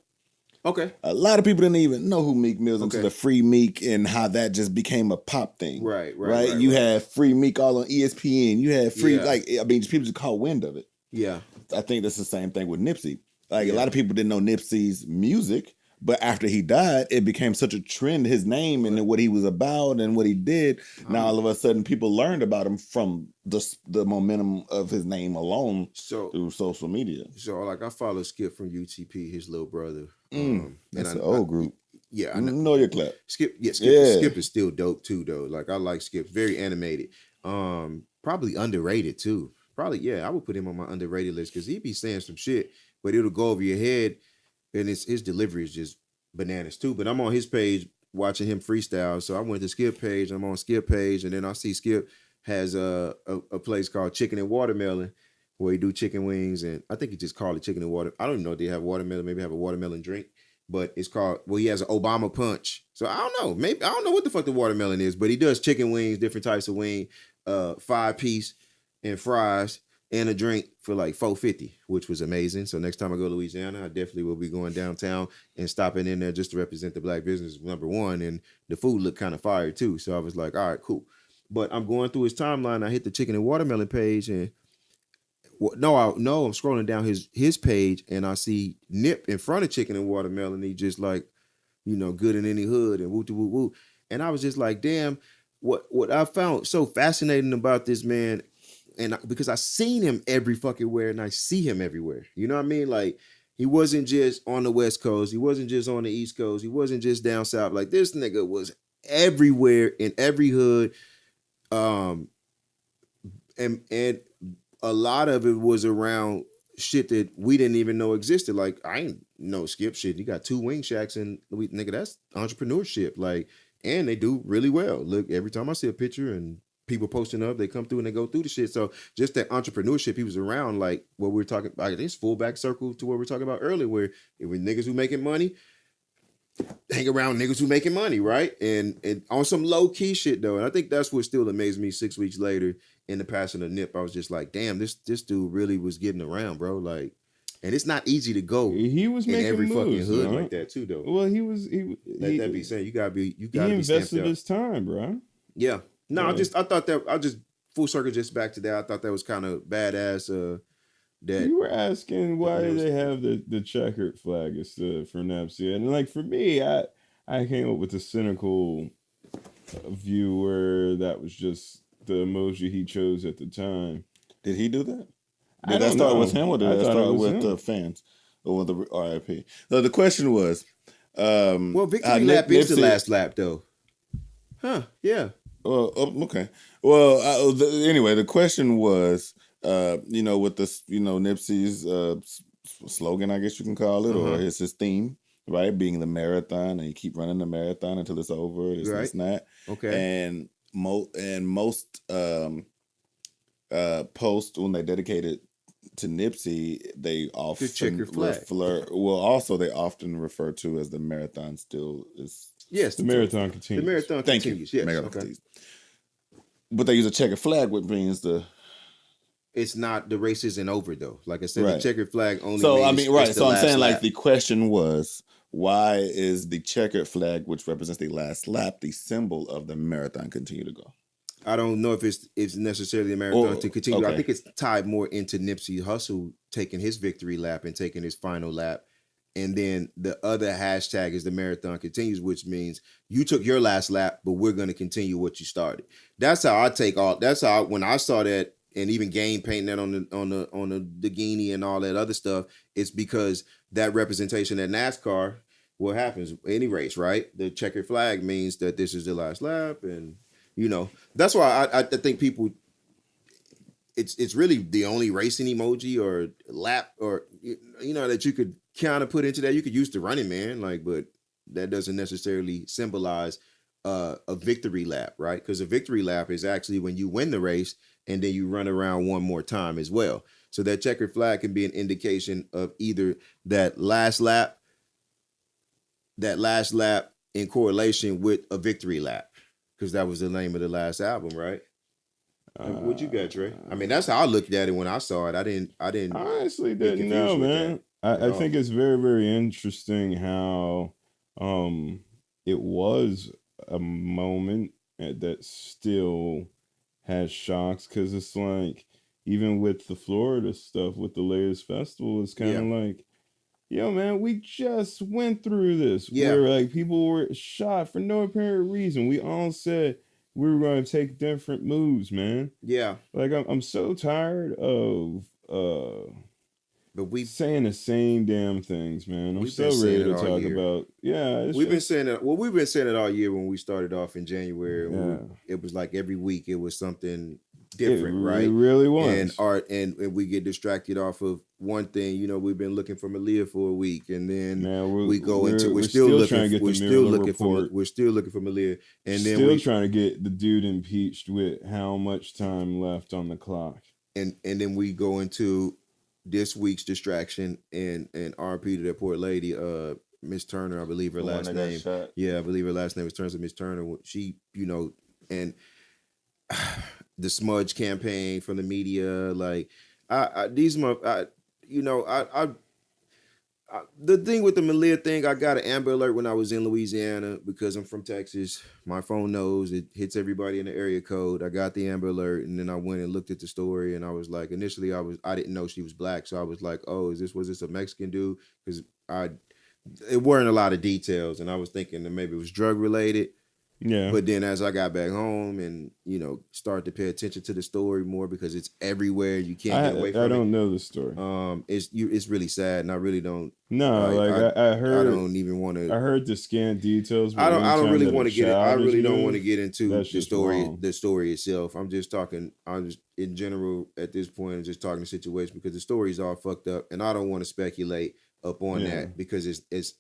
Okay. A lot of people didn't even know who Meek Mills until the Free Meek and how that just became a pop thing. Right. You had Free Meek all on ESPN. You had free people just caught wind of it. Yeah. I think that's the same thing with Nipsey. Like a lot of people didn't know Nipsey's music, but after he died, it became such a trend, his name and what he was about and what he did. Now all of a sudden people learned about him from the momentum of his name alone through social media. So like I follow Skip from UTP, his little brother. That's an old group. Yeah, I know your clap. Skip is still dope too, though. Like I like Skip, very animated. Probably underrated too. Probably, I would put him on my underrated list because he'd be saying some shit, but it'll go over your head, and his delivery is just bananas too. But I'm on his page watching him freestyle, so I went to Skip page. I'm on Skip page, and then I see Skip has a place called Chicken and Watermelon, where he do chicken wings, and I think he just called it chicken and water. I don't even know if they have watermelon. Maybe have a watermelon drink, but it's called. Well, he has an Obama punch. So I don't know. Maybe I don't know what the fuck the watermelon is, but he does chicken wings, different types of wing, 5-piece, and fries, and a drink for like $4.50, which was amazing. So next time I go to Louisiana, I definitely will be going downtown and stopping in there just to represent the black business, number one. And the food looked kind of fire too. So I was like, all right, cool. But I'm going through his timeline. I hit the chicken and watermelon page, and I'm scrolling down his page, and I see Nip in front of chicken and watermelon. He just like, good in any hood and woo woo woo. And I was just like, damn, what I found so fascinating about this man, and because I seen him every fucking where, and I see him everywhere. You know what I mean? Like he wasn't just on the West Coast, he wasn't just on the East Coast, he wasn't just down south. Like this nigga was everywhere in every hood, and a lot of it was around shit that we didn't even know existed. Like I ain't know Skip shit. You got 2 wing shacks, and nigga, that's entrepreneurship. Like, and they do really well. Look, every time I see a picture and people posting up, they come through and they go through the shit. So just that entrepreneurship, he was around, like what we were talking about. This fullback circle to what we were talking about earlier, where it was niggas who making money, hang around niggas who making money, right? And on some low key shit though. And I think that's what still amazed me 6 weeks later in the passing of Nip. I was just like, damn, this dude really was getting around, bro. Like, and it's not easy to go. He was making every moves, fucking hood like that too, though. Well, he let that be said. You gotta be. He invested his time, bro. Yeah. No, I just full circle just back to that. I thought that was kind of badass. That you were asking why do they have the checkered flag instead for Nipsey, and like for me, I came up with a cynical view where that was just the emoji he chose at the time. Did he do that? Did that start with him, or did that start with the fans, or with the RIP? So the question was, well, victory lap is the last lap, though. Huh? Yeah. Well, okay. Well, anyway, the question was, with this, Nipsey's slogan, I guess you can call it, or his theme, right? Being the marathon, and you keep running the marathon until it's over. This and that. Okay. And most posts when they dedicated to Nipsey, they often they often refer to as the marathon still is. Yes, the marathon continues. The marathon continues. Yes. Marathon continues. But they use a checkered flag, which means it's not, the race isn't over though. Like I said, the checkered flag only. So I mean, right. So I'm saying, like, the question was, why is the checkered flag, which represents the last lap, the symbol of the marathon continue to go? I don't know if it's necessarily a marathon to continue. Okay. I think it's tied more into Nipsey Hussle taking his victory lap and taking his final lap. And then the other hashtag is the marathon continues, which means you took your last lap, but we're going to continue what you started. That's how when I saw that, and even Game painting that on the guinea and all that other stuff, it's because that representation at NASCAR, what happens any race, right? The checkered flag means that this is the last lap, and That's why I think people. It's really the only racing emoji or lap or that you could kind of put into that. You could use the running man, but that doesn't necessarily symbolize a victory lap, right? Because a victory lap is actually when you win the race and then you run around one more time as well. So that checkered flag can be an indication of either that last lap in correlation with a victory lap, because that was the name of the last album, right? What you got, Trey? I mean, that's how I looked at it when I saw it. I didn't honestly didn't know, man. I think it's very, very interesting how it was a moment that still has shocks, because it's like, even with the Florida stuff, with the latest festival, it's kind of like, yo, man, we just went through this. Yeah. Where like people were shot for no apparent reason. We all said we were going to take different moves, man. Yeah. Like I'm so tired of but we saying the same damn things, man. I'm so ready to talk about. Yeah, we've been saying it. Well, we've been saying it all year when we started off in January. Yeah. It was like every week it was something different, right? It really was. And we get distracted off of one thing. We've been looking for Meleah for a week, and then we're still looking for Meleah, and then we're still trying to get the dude impeached with how much time left on the clock. And then we go into this week's distraction and RP to that poor lady, Miss Turner, I believe her last name. Yeah, I believe her last name was Turner. Miss Turner. She, and the smudge campaign from the media, the thing with the Meleah thing, I got an Amber Alert when I was in Louisiana because I'm from Texas. My phone knows it hits everybody in the area code. I got the Amber Alert, and then I went and looked at the story, and I was like, initially I didn't know she was black, so I was like, oh, was this a Mexican dude? Because it weren't a lot of details, and I was thinking that maybe it was drug related. Yeah. But then as I got back home and, started to pay attention to the story more because it's everywhere. You can't get away from it. I don't know the story. It's really sad, and I really don't. No, I heard. I don't even want to. I heard the scant details. I don't really want to get it. I really don't want to get into the story. Wrong. The story itself. I'm just in general at this point. I'm just talking the situation because the story's all fucked up, and I don't want to speculate up on that because it's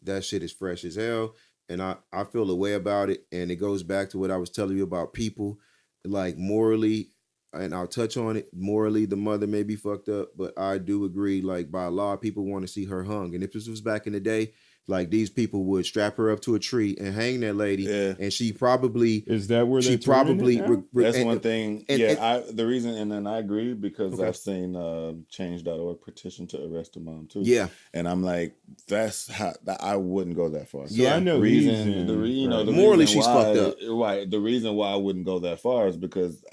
that shit is fresh as hell. And I feel a way about it. And it goes back to what I was telling you about people, like morally, and I'll touch on it. Morally, the mother may be fucked up, but I do agree, like by law, people want to see her hung. And if this was back in the day, like these people would strap her up to a tree and hang that lady. Yeah. And she probably is that where she probably that's one thing. The reason, and then I agree because I've seen change.org petition to arrest a mom too. Yeah. And I'm like, that's how I wouldn't go that far. So yeah, I know the morally she's fucked up. Right. The reason why I wouldn't go that far is because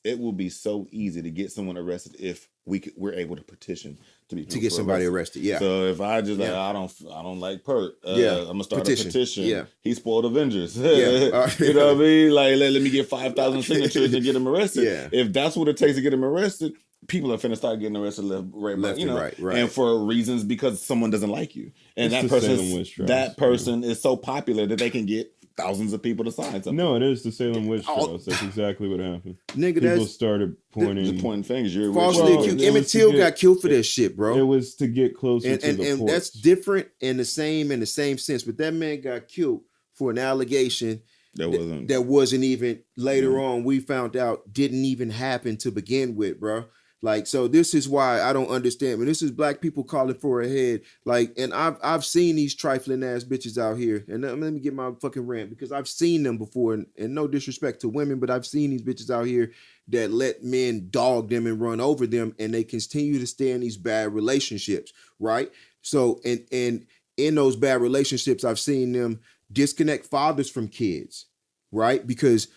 it will be so easy to get someone arrested if we're able to petition to get somebody arrested. Yeah. So if I just I don't like Pert. I'm gonna start a petition. Yeah. He spoiled Avengers. Yeah. You know what I mean? Like let me get 5,000 signatures to get him arrested. Yeah. If that's what it takes to get him arrested, people are finna start getting arrested left right. And for reasons because someone doesn't like you, and that person is so popular that they can get thousands of people to sign something. No, it is the Salem witch trials. That's exactly what happened. Nigga, people started pointing fingers. You're falsely accused. Emmett Till got killed for that shit, bro. It was to get closer to the and that's different in the same sense. But that man got killed for an allegation that wasn't even later on we found out didn't even happen to begin with, bro. Like, so this is why I don't understand. When this is black people calling for a head, like, and I've seen these trifling ass bitches out here. And let me get my fucking rant because I've seen them before. And no disrespect to women, but I've seen these bitches out here that let men dog them and run over them, and they continue to stay in these bad relationships, right? So, and in those bad relationships, I've seen them disconnect fathers from kids, right? Because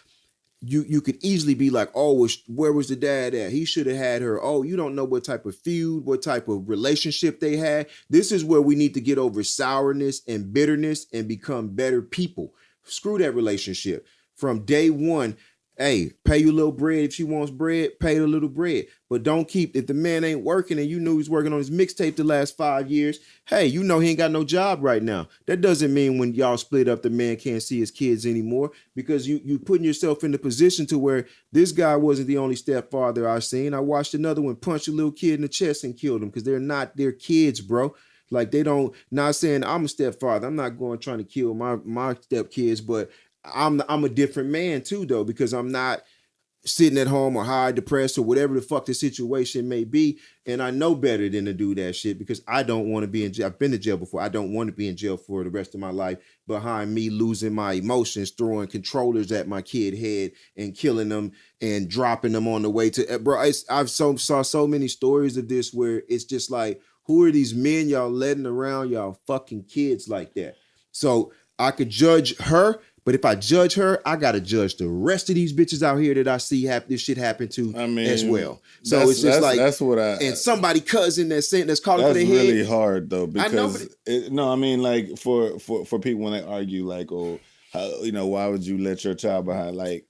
you could easily be like, oh, where was the dad at? He should have had her. Oh, you don't know what type of feud, what type of relationship they had. This is where we need to get over sourness and bitterness and become better people. Screw that relationship. From day one, Hey, pay you a little bread if she wants bread. Pay her a little bread, but don't keep if the man ain't working and you knew he's working on his mixtape the last 5 years. Hey, you know he ain't got no job right now. That doesn't mean when y'all split up, the man can't see his kids anymore because you putting yourself in the position to where this guy wasn't the only stepfather I seen. I watched another one punch a little kid in the chest and killed him because they're not their kids, bro. Like they don't. Not saying I'm a stepfather. I'm not going trying to kill my stepkids, but I'm a different man too, though, because I'm not sitting at home or high, depressed, or whatever the fuck the situation may be. And I know better than to do that shit because I don't want to be in jail. I've been to jail before. I don't want to be in jail for the rest of my life behind me losing my emotions, throwing controllers at my kid head and killing them and dropping them on the way to, bro. I've saw so many stories of this where it's just like, who are these men y'all letting around y'all fucking kids like that? So I could judge her, but if I judge her, I gotta judge the rest of these bitches out here that I see this shit happen to as well. So it's just like that's what I and somebody cousin that's calling for their head. That's really hard though because I mean like for people when they argue like why would you let your child behind, like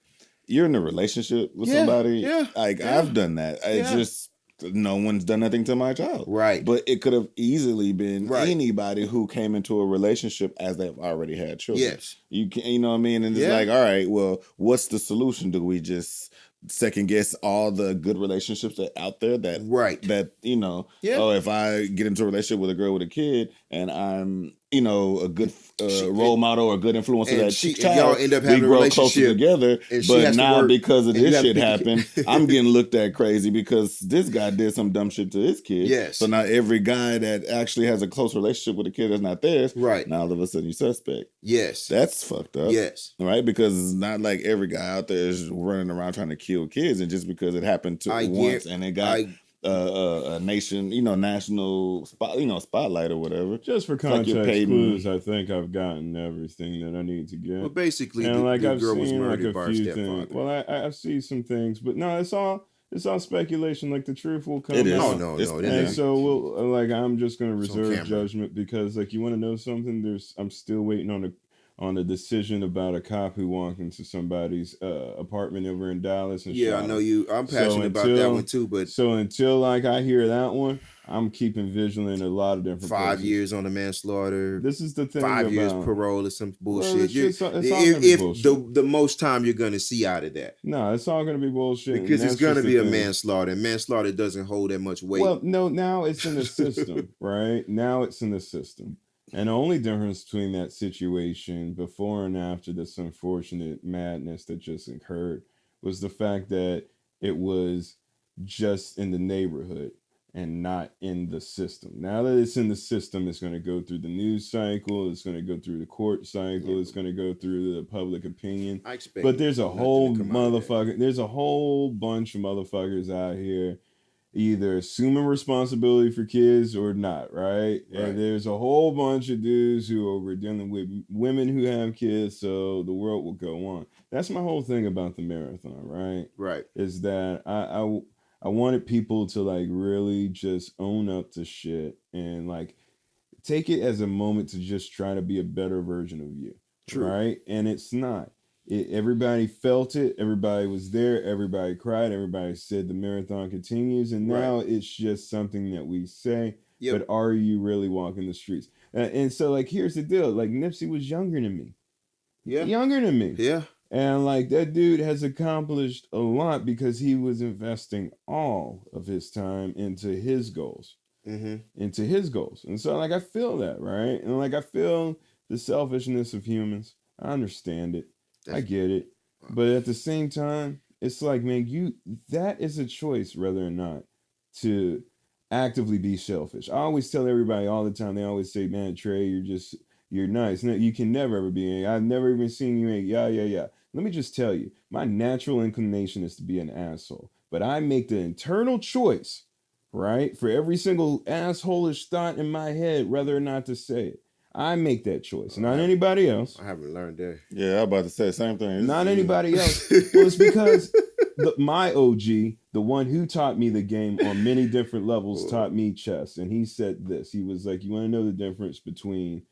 you're in a relationship with somebody, I've done that. It's just no one's done nothing to my child. Right. But it could have easily been anybody who came into a relationship as they've already had children. Yes. You know what I mean? And it's like, all right, well, what's the solution? Do we just second guess all the good relationships that out there that if I get into a relationship with a girl with a kid and I'm a good role model or a good influence of that child, y'all end up having we a grow relationship closer together. But now because of this shit happened, I'm getting looked at crazy because this guy did some dumb shit to his kid. Yes. So now every guy that actually has a close relationship with a kid that's not theirs, now all of a sudden you suspect. Yes. That's fucked up. Yes. Right? Because it's not like every guy out there is running around trying to kill kids, and just because it happened to once and it got a national spotlight or whatever. Just for context clues, I think I've gotten everything that I need to get. Well, basically, and the girl was murdered by her stepfather. Well, I see some things, but no, it's all speculation. Like the truth will come. It is. Out. No. And so I'm just gonna reserve judgment because you want to know something. I'm still waiting on a decision about a cop who walked into somebody's apartment over in Dallas and shot I know you. I'm passionate about that one too, but so until I hear that one, I'm keeping vigilant in a lot of different 5 places. years on a manslaughter. This is the thing. 5 years parole or some bullshit. Bullshit. The most time you're gonna see out of that. No, it's all gonna be bullshit because it's gonna be a manslaughter. And manslaughter doesn't hold that much weight. Well, no, now it's in the system, right? Now it's in the system. And the only difference between that situation before and after this unfortunate madness that just occurred was the fact that it was just in the neighborhood and not in the system. Now that it's in the system, it's going to go through the news cycle, it's going to go through the court cycle, it's going to go through the public opinion. I expect but there's a whole there's a whole bunch of motherfuckers out here either assuming responsibility for kids or not, right? And there's a whole bunch of dudes who are dealing with women who have kids, so the world will go on. That's my whole thing about the marathon, right? Right. Is that I wanted people to really just own up to shit and take it as a moment to just try to be a better version of you. True. Right? And it's not. Everybody felt it. Everybody was there. Everybody cried. Everybody said the marathon continues. And now it's just something that we say. Yep. But are you really walking the streets? And so, here's the deal. Nipsey was younger than me. Yeah. Younger than me. Yeah. And that dude has accomplished a lot because he was investing all of his time into his goals. Mm-hmm. Into his goals. And so, I feel that, right? And, I feel the selfishness of humans. I understand it. I get it. But at the same time, it's man, that is a choice whether or not to actively be selfish. I always tell everybody all the time, they always say, man, Trey, you're nice. No, you can never ever be. I've never even seen you yeah. Let me just tell you, my natural inclination is to be an asshole. But I make the internal choice, right, for every single asshole-ish thought in my head, whether or not to say it. I make that choice, not anybody else. I haven't learned that. Yeah, I'm about to say the same thing. Not anybody else. Well, it's because my OG, the one who taught me the game on many different levels, taught me chess. And he said this. He was like, you want to know the difference between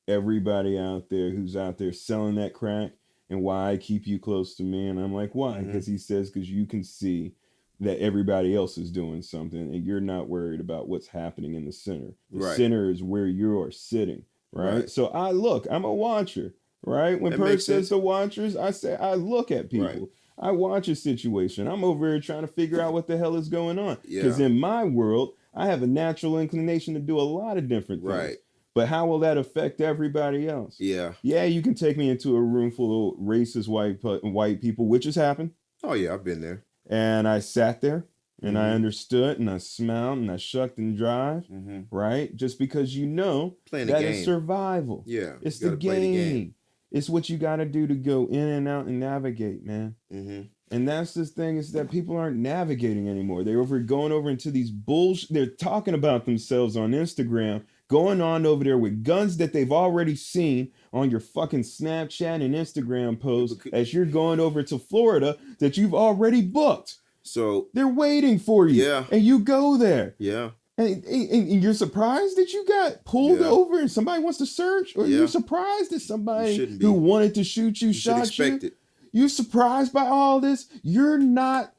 everybody out there who's out there selling that crack and why I keep you close to me. And I'm like, why? Because he says, because you can see that everybody else is doing something and you're not worried about what's happening in the center. The center is where you are sitting, right? So I'm a watcher, right? When Pert says the watchers, I look at people. I watch a situation. I'm over here trying to figure out what the hell is going on. Because in my world, I have a natural inclination to do a lot of different things. But how will that affect everybody else? Yeah, you can take me into a room full of racist white people, which has happened. Oh, yeah, I've been there. And I sat there and I understood and I smiled and I shucked and jived, right? Just because that is survival. Yeah. It's the game. It's what you got to do to go in and out and navigate, man. And that's the thing, is that people aren't navigating anymore. They're going over into these bullshit. They're talking about themselves on Instagram, going on over there with guns that they've already seen on your fucking Snapchat and Instagram posts as you're going over to Florida that you've already booked. So they're waiting for you. Yeah. And you go there. Yeah. And you're surprised that you got pulled over and somebody wants to search? Or you're surprised that somebody who wanted to shoot you shot you? You're surprised by all this? You're not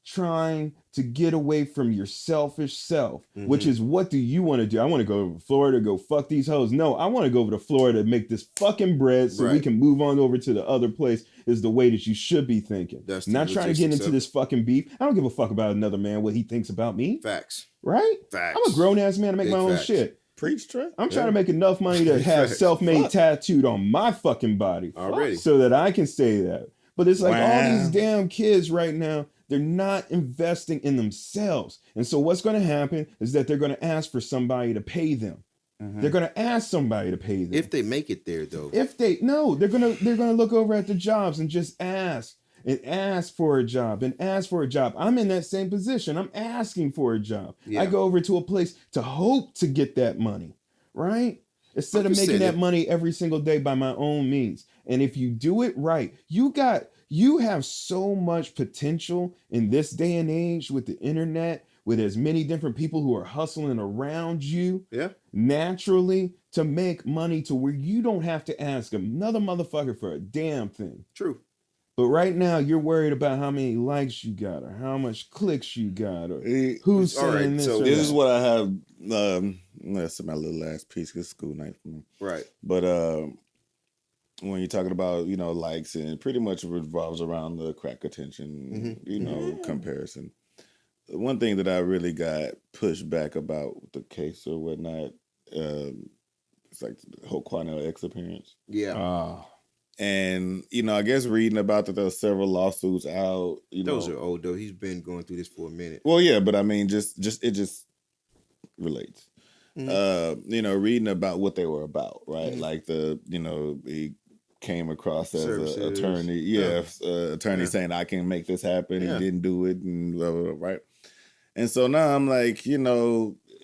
trying to get away from your selfish self, which is, what do you want to do? I want to go over to Florida, go fuck these hoes. No, I want to go over to Florida and make this fucking bread so we can move on over to the other place, is the way that you should be thinking. Not trying to get into this fucking beef. I don't give a fuck about another man, what he thinks about me. Facts. Right? Facts. I'm a grown-ass man to make my own shit. Preach, Trey. I'm trying to make enough money to have self-made tattooed on my fucking body already, so that I can say that. But it's like all these damn kids right now, they're not investing in themselves. And so what's going to happen is that they're going to ask for somebody to pay them. They're going to ask somebody to pay them. If they make it there, though. They're going to look over at the jobs and just ask for a job and ask for a job. I'm in that same position. I'm asking for a job. I go over to a place to hope to get that money, right? Instead of making that money every single day by my own means. And if you do it right, you have so much potential in this day and age with the internet, with as many different people who are hustling around you naturally, to make money to where you don't have to ask another motherfucker for a damn thing. True. But right now, you're worried about how many likes you got, or how much clicks you got, or who's saying this. So this is what I have. That's my little last piece. It's school night for me. Right. But when you're talking about, likes, and pretty much revolves around the crack attention, comparison. One thing that I really got pushed back about the case or whatnot, it's like the whole Quanell X appearance. Yeah. And, I guess reading about that there were several lawsuits out. Those are old, though. He's been going through this for a minute. Well, yeah, but I mean, just it just relates. Reading about what they were about, right? Like he came across as an attorney. Attorney saying, I can make this happen. He didn't do it, and blah, blah, blah, right? And so now I'm like,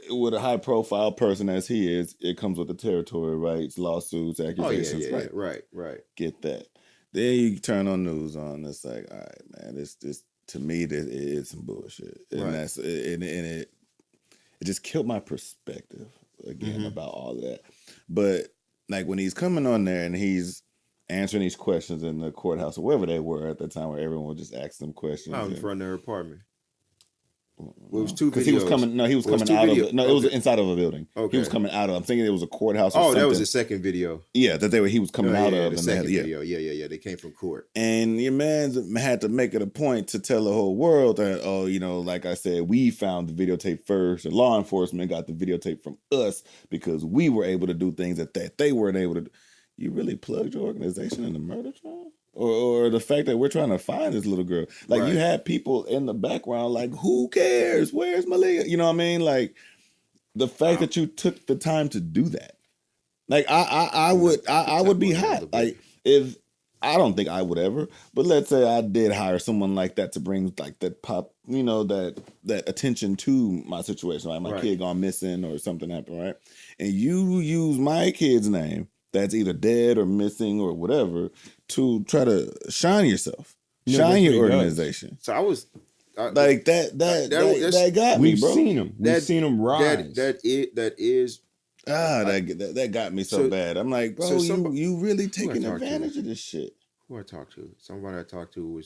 with a high profile person as he is, it comes with the territory, right? It's lawsuits, accusations, right? Get that. Then you turn on news on, it's like, all right, man, this to me, this is some bullshit. And that's it just killed my perspective again about all of that. But like when he's coming on there and he's answering these questions in the courthouse or wherever they were at the time, where everyone would just ask them questions. Out in front of their apartment. Well, it was two videos. He was coming out of. No, it was inside of a building. Okay. He was coming out of. I'm thinking it was a courthouse. Or something. That was the second video. Yeah, that he was coming out of. The second video. Yeah. They came from court. And your man had to make it a point to tell the whole world that, like I said, we found the videotape first. And law enforcement got the videotape from us because we were able to do things that they weren't able to do. You really plugged your organization in the murder trial? Or the fact that we're trying to find this little girl. Like, you had people in the background like, who cares? Where's Meleah? You know what I mean? Like, the fact that you took the time to do that. Like, I would be hot. Like, if, I don't think I would ever, but let's say I did hire someone like that to bring, like, that pop, that attention to my situation. Like, my kid gone missing or something happened, right? And you use my kid's name that's either dead or missing or whatever to try to shine yourself, shine your organization. So I was that got me, bro. We've seen him rise. That is That got me so bad. I'm like, bro, you really taking advantage of this shit. Who I talked to? Somebody I talked to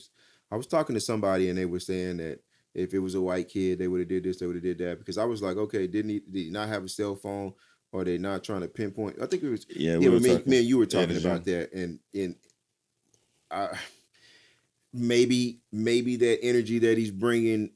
I was talking to somebody and they were saying that if it was a white kid, they would have did this, they would have did that. Because I was like, okay, did he not have a cell phone? Or they not trying to pinpoint? I think it was me and you were talking about that, and maybe that energy that he's bringing,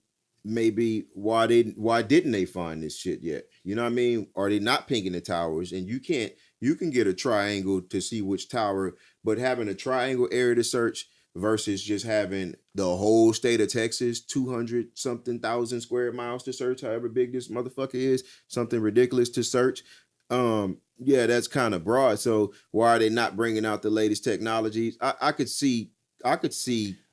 maybe why didn't they find this shit yet? You know what I mean? Are they not pinging the towers? And you can get a triangle to see which tower, but having a triangle area to search versus just having the whole state of Texas, 200 something thousand square miles to search, however big this motherfucker is, something ridiculous to search. Yeah, that's kind of broad. So why are they not bringing out the latest technologies? I could see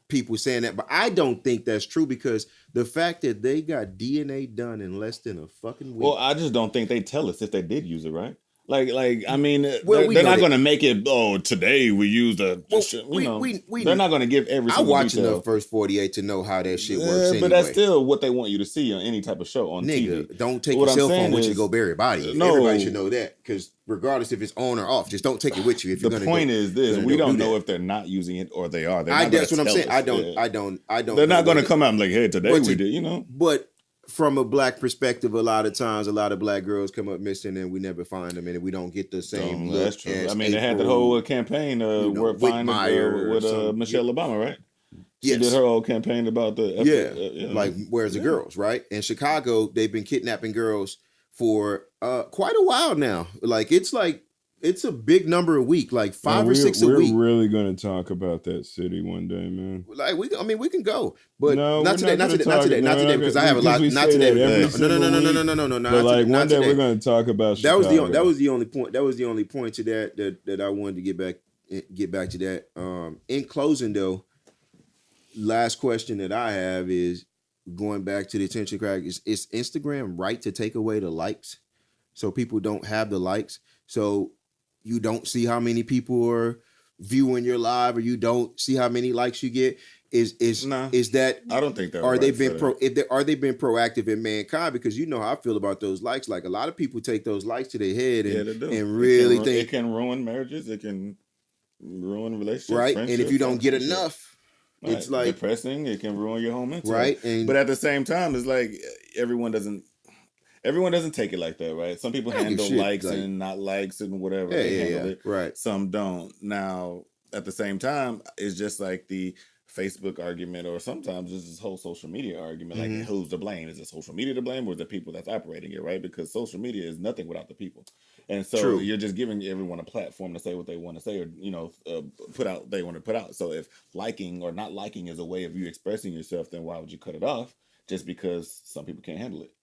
people saying that, but I don't think that's true because the fact that they got DNA done in less than a fucking week. Well, I just don't think they tell us if they did use it, right? Like I mean, they're not going to make it. Oh, today we used a. They're not going to give every. I watch enough First 48 to know how that shit works. Anyway. But that's still what they want you to see on any type of show on TV. Don't take your cell phone with you to go bury a body. No, everybody should know that because regardless if it's on or off, just don't take it with you. If you're the point is this: we don't know if they're not using it or they are. That's what I'm saying. I don't. They're not going to come out and like, hey, today we did. But from a black perspective, a lot of times, a lot of black girls come up missing and we never find them, and we don't get the same look. That's true. I mean, they had the whole campaign with Michelle Obama, right? She did her whole campaign about the like where's the girls, right? In Chicago, they've been kidnapping girls for quite a while now. It's a big number a week, like 5 or 6 a week. We're really going to talk about that city one day, man. Like we can go, but not today, because I have a lot. Not today. No. But like one day we're going to talk about Chicago. That was the only point. That was the only point to that I wanted to get back to that. In closing, though, last question that I have is going back to the attention crack. Is Instagram right to take away the likes so people don't have the likes? So you don't see how many people are viewing your live, or you don't see how many likes you get. Is that? I don't think that. Are they been proactive in mankind? Because you know how I feel about those likes. Like a lot of people take those likes to their head and really think it can ruin marriages. It can ruin relationships, right? And if you don't get enough, it's like depressing. It can ruin your whole mental, right? But at the same time, it's like everyone doesn't take it like that, right? Some people handle likes and not likes and whatever. They handle it. Right. Some don't. Now, at the same time, it's just like the Facebook argument, or sometimes it's this whole social media argument. Like, who's to blame? Is it social media to blame, or is it people that's operating it, right? Because social media is nothing without the people. And so you're just giving everyone a platform to say what they want to say, or, put out they want to put out. So if liking or not liking is a way of you expressing yourself, then why would you cut it off just because some people can't handle it?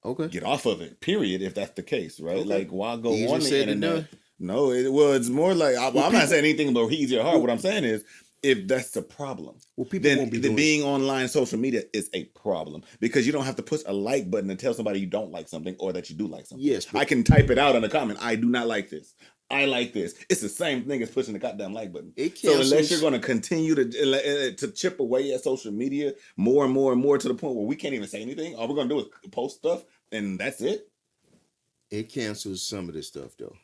Okay. Get off of it, period, if that's the case, right? Okay. Like, why go on the internet? No, it's more like, I'm not saying anything about easy or hard. What I'm saying is, if that's the problem, then being online social media is a problem, because you don't have to push a like button and tell somebody you don't like something or that you do like something. Yes. I can type it out in a comment. I do not like this. I like this. It's the same thing as pushing the goddamn like button. So unless you're going to continue to chip away at social media more and more and more to the point where we can't even say anything, all we're going to do is post stuff and that's it. It cancels some of this stuff though.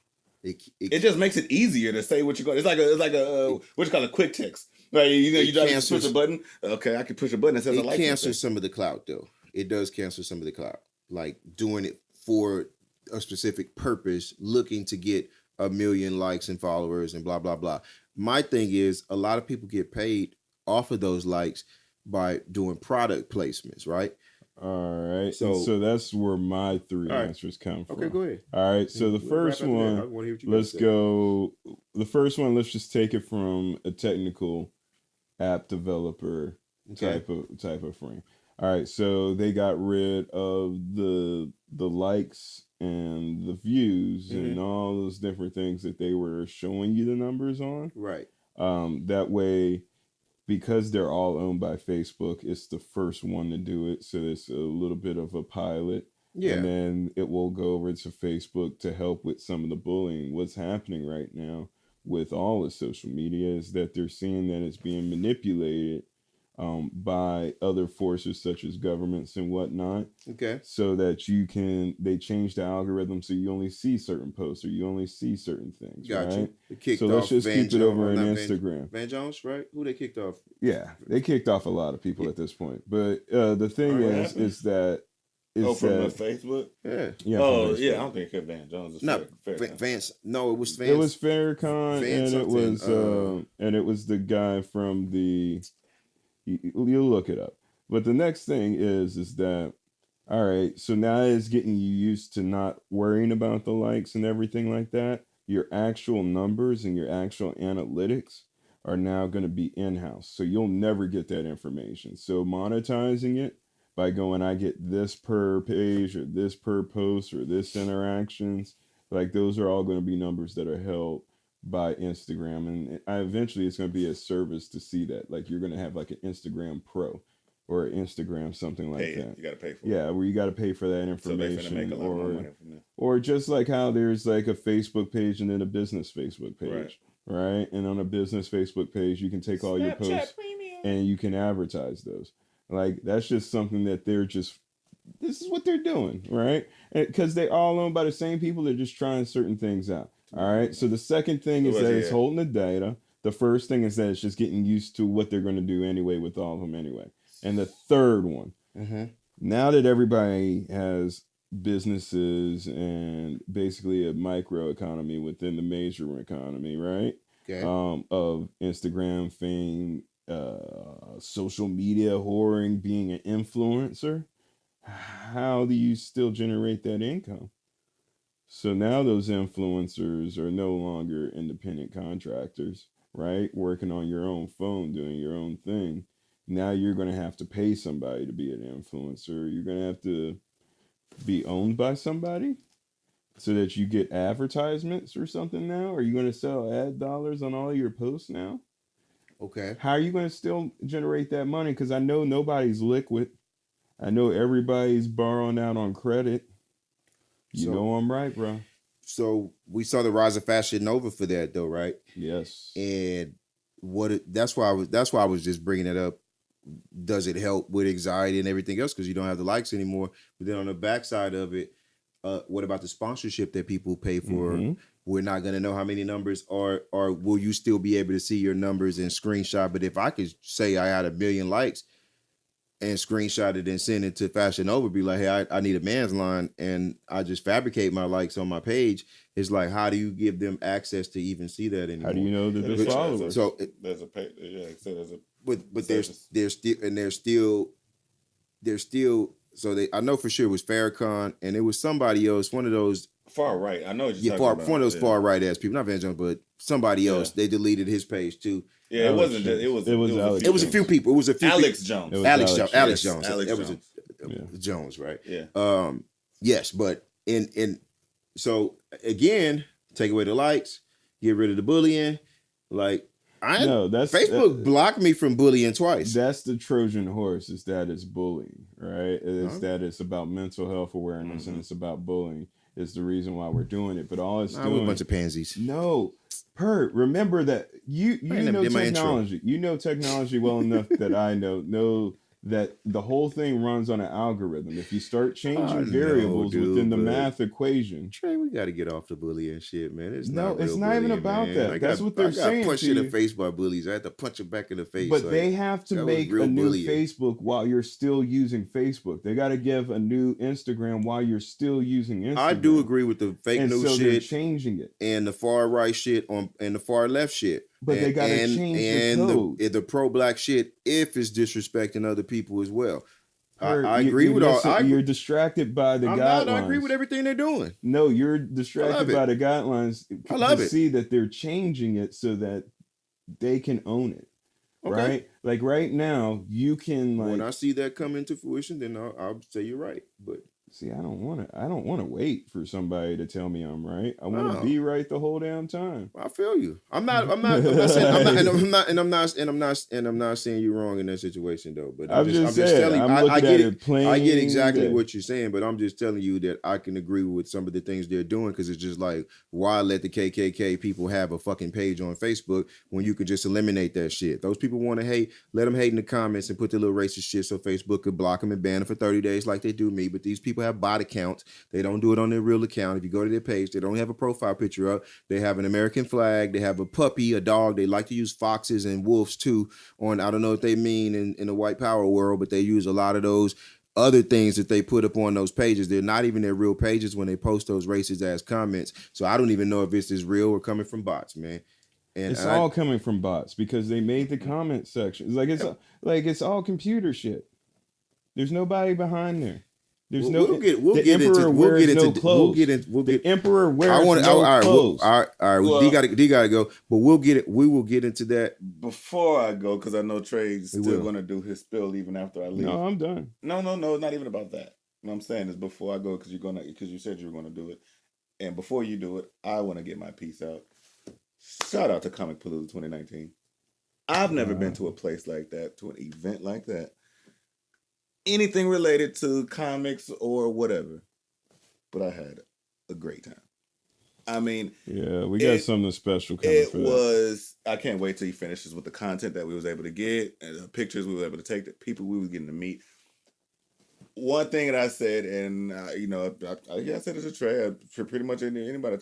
It just makes it easier to say what you're going. It's like a what you call a quick text. Like you just push a button. Okay, I can push a button that says I like it. It cancels some of the clout though. It does cancel some of the clout. Like doing it for a specific purpose, looking to get 1 million likes and followers and blah blah blah. My thing is, a lot of people get paid off of those likes by doing product placements, right? All right. So that's where my three answers come from. Okay, go ahead. All right. So the first one, let's go. The first one, let's just take it from a technical app developer type of frame. All right. So they got rid of the likes and the views and all those different things that they were showing you the numbers on. Right. That way, because they're all owned by Facebook, it's the first one to do it. So it's a little bit of a pilot. Yeah. And then it will go over to Facebook to help with some of the bullying. What's happening right now with all of social media is that they're seeing that it's being manipulated by other forces such as governments and whatnot. Okay. So that they change the algorithm so you only see certain posts or you only see certain things. Gotcha. Right? They kicked So off let's just Van keep it over on Jones, Instagram. Van Jones, right? Who they kicked off? Yeah, they kicked off a lot of people at this point. But the thing is that. From the Facebook? Yeah. Oh, yeah. I don't think it Van Jones is Vance. No, it was Vance. It was Farrakhan, Vance and it was the guy from the. You'll look it up. But the next thing is that, all right, so now it's getting you used to not worrying about the likes and everything like that. Your actual numbers and your actual analytics are now going to be in-house. So you'll never get that information. So monetizing it by going, I get this per page or this per post or this interactions, like those are all going to be numbers that are held by Instagram. And eventually it's going to be a service to see that. Like you're going to have like an Instagram Pro or Instagram, something like that. You got to pay for it. Yeah, where you got to pay for that information. So they're make a lot more money from that. Or just like how there's like a Facebook page and then a business Facebook page. Right? And on a business Facebook page, you can take all your posts and you can advertise those. Like that's just something that this is what they're doing, right? Because they all owned by the same people. They're just trying certain things out. All right. So the second thing is that it's holding the data. The first thing is that it's just getting used to what they're going to do anyway with all of them anyway. And the third one, now that everybody has businesses and basically a micro economy within the major economy, right? Okay. Of Instagram fame, social media whoring, being an influencer, how do you still generate that income? So now those influencers are no longer independent contractors, right? Working on your own phone, doing your own thing. Now you're going to have to pay somebody to be an influencer. You're going to have to be owned by somebody so that you get advertisements or something now. Are you going to sell ad dollars on all your posts now? Okay. How are you going to still generate that money? Because I know nobody's liquid. I know everybody's borrowing out on credit. You know I'm right, bro. So we saw the rise of Fashion Nova for that, though, right? Yes. And that's why I was just bringing it up. Does it help with anxiety and everything else because you don't have the likes anymore? But then on the backside of it, what about the sponsorship that people pay for? Mm-hmm. We're not going to know how many numbers or will you still be able to see your numbers and screenshot? But if I could say I had 1 million likes and screenshot it and send it to Fashion Nova, be like, hey, I need a man's line, and I just fabricate my likes on my page. It's like, how do you give them access to even see that anymore? How do you know that they're followers? So there's a page, there's a. But there's still. So I know for sure it was Farrakhan and it was somebody else, one of those far right. I know what you're talking about. One of those far right ass people, not Van Jones, but somebody else. They deleted his page too. Yeah, it wasn't just, it was a few people. It was a few Alex Jones. Alex Jones. Alex Jones. Jones, right? Yeah. Yes, but in so again, take away the likes, get rid of the bullying. Like Facebook blocked me from bullying twice. That's the Trojan horse, is that it's bullying, right? It's that it's about mental health awareness and it's about bullying. It's the reason why we're doing it. But all it's doing, we're a bunch of pansies. No. Pert, remember that you know technology. You know technology well enough that I know that the whole thing runs on an algorithm. If you start changing variables within the math equation, Trey, we got to get off the bullying shit, man. It's not even about that. That's what they're saying. I got punched in the face by bullies. I had to punch them back in the face. But they have to make a new Facebook while you're still using Facebook. They got to give a new Instagram while you're still using Instagram. I do agree with the fake news shit. They're changing it. And the far right shit and the far left shit. But they got to change the code. The pro-black shit, if it's disrespecting other people as well. I agree with all. You're distracted by the guidelines. I agree with everything they're doing. No, you're distracted by the guidelines. I love it. See that they're changing it so that they can own it. Okay. Right? Like right now, you can when I see that come into fruition, then I'll say you're right. But See, I don't want to wait for somebody to tell me I'm right. I want to No. be right the whole damn time. I feel you. I'm not saying I'm not saying you're wrong in that situation though. But I'm just telling you. I'm looking at it plain. I get exactly what you're saying, but I'm just telling you that I can agree with some of the things they're doing because it's just like, why let the KKK people have a fucking page on Facebook when you could just eliminate that shit? Those people want to hate, let them hate in the comments and put their little racist shit so Facebook could block them and ban them for 30 days like they do me. But these people have bot accounts. They don't do it on their real account. If you go to their page, they don't have a profile picture up. They have an American flag. They have a puppy, a dog. They like to use foxes and wolves too. I don't know what they mean in the white power world, but they use a lot of those other things that they put up on those pages. They're not even their real pages when they post those racist ass comments. So I don't even know if this is real or coming from bots, man. And it's all coming from bots because they made the comment section. It's all computer shit. There's nobody behind there. There's we'll get into the emperor wears clothes. All right. Well, D gotta go, but we will get into that before I go because I know Trey's still gonna do his spill even after I leave. No, I'm done. No, not even about that. What I'm saying is before I go because you said you were gonna do it, and before you do it, I want to get my piece out. Shout out to comicpalooza 2019. I've never been to a place like that, to an event like that. Anything related to comics or whatever. But I had a great time. I mean... Yeah, we got something special coming for that. I can't wait till he finishes with the content that we was able to get, and the pictures we were able to take, the people we was getting to meet. One thing that I said, and I said it to Trey, pretty much anybody,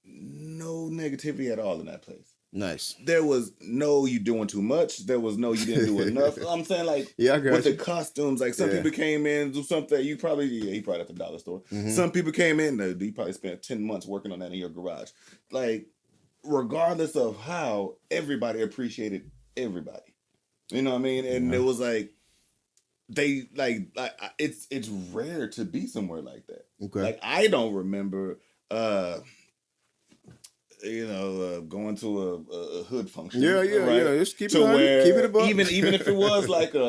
no negativity at all in that place. Nice. There was no you doing too much. There was no you didn't do enough. I'm saying like with the costumes, like some people came in do something he probably at the dollar store. Mm-hmm. Some people came in, you probably spent 10 months working on that in your garage. Like regardless of how, everybody appreciated everybody. You know what I mean? And it was like they like it's rare to be somewhere like that. Okay. Like I don't remember going to a hood function. Yeah. Just keep it above. Even if it was like keep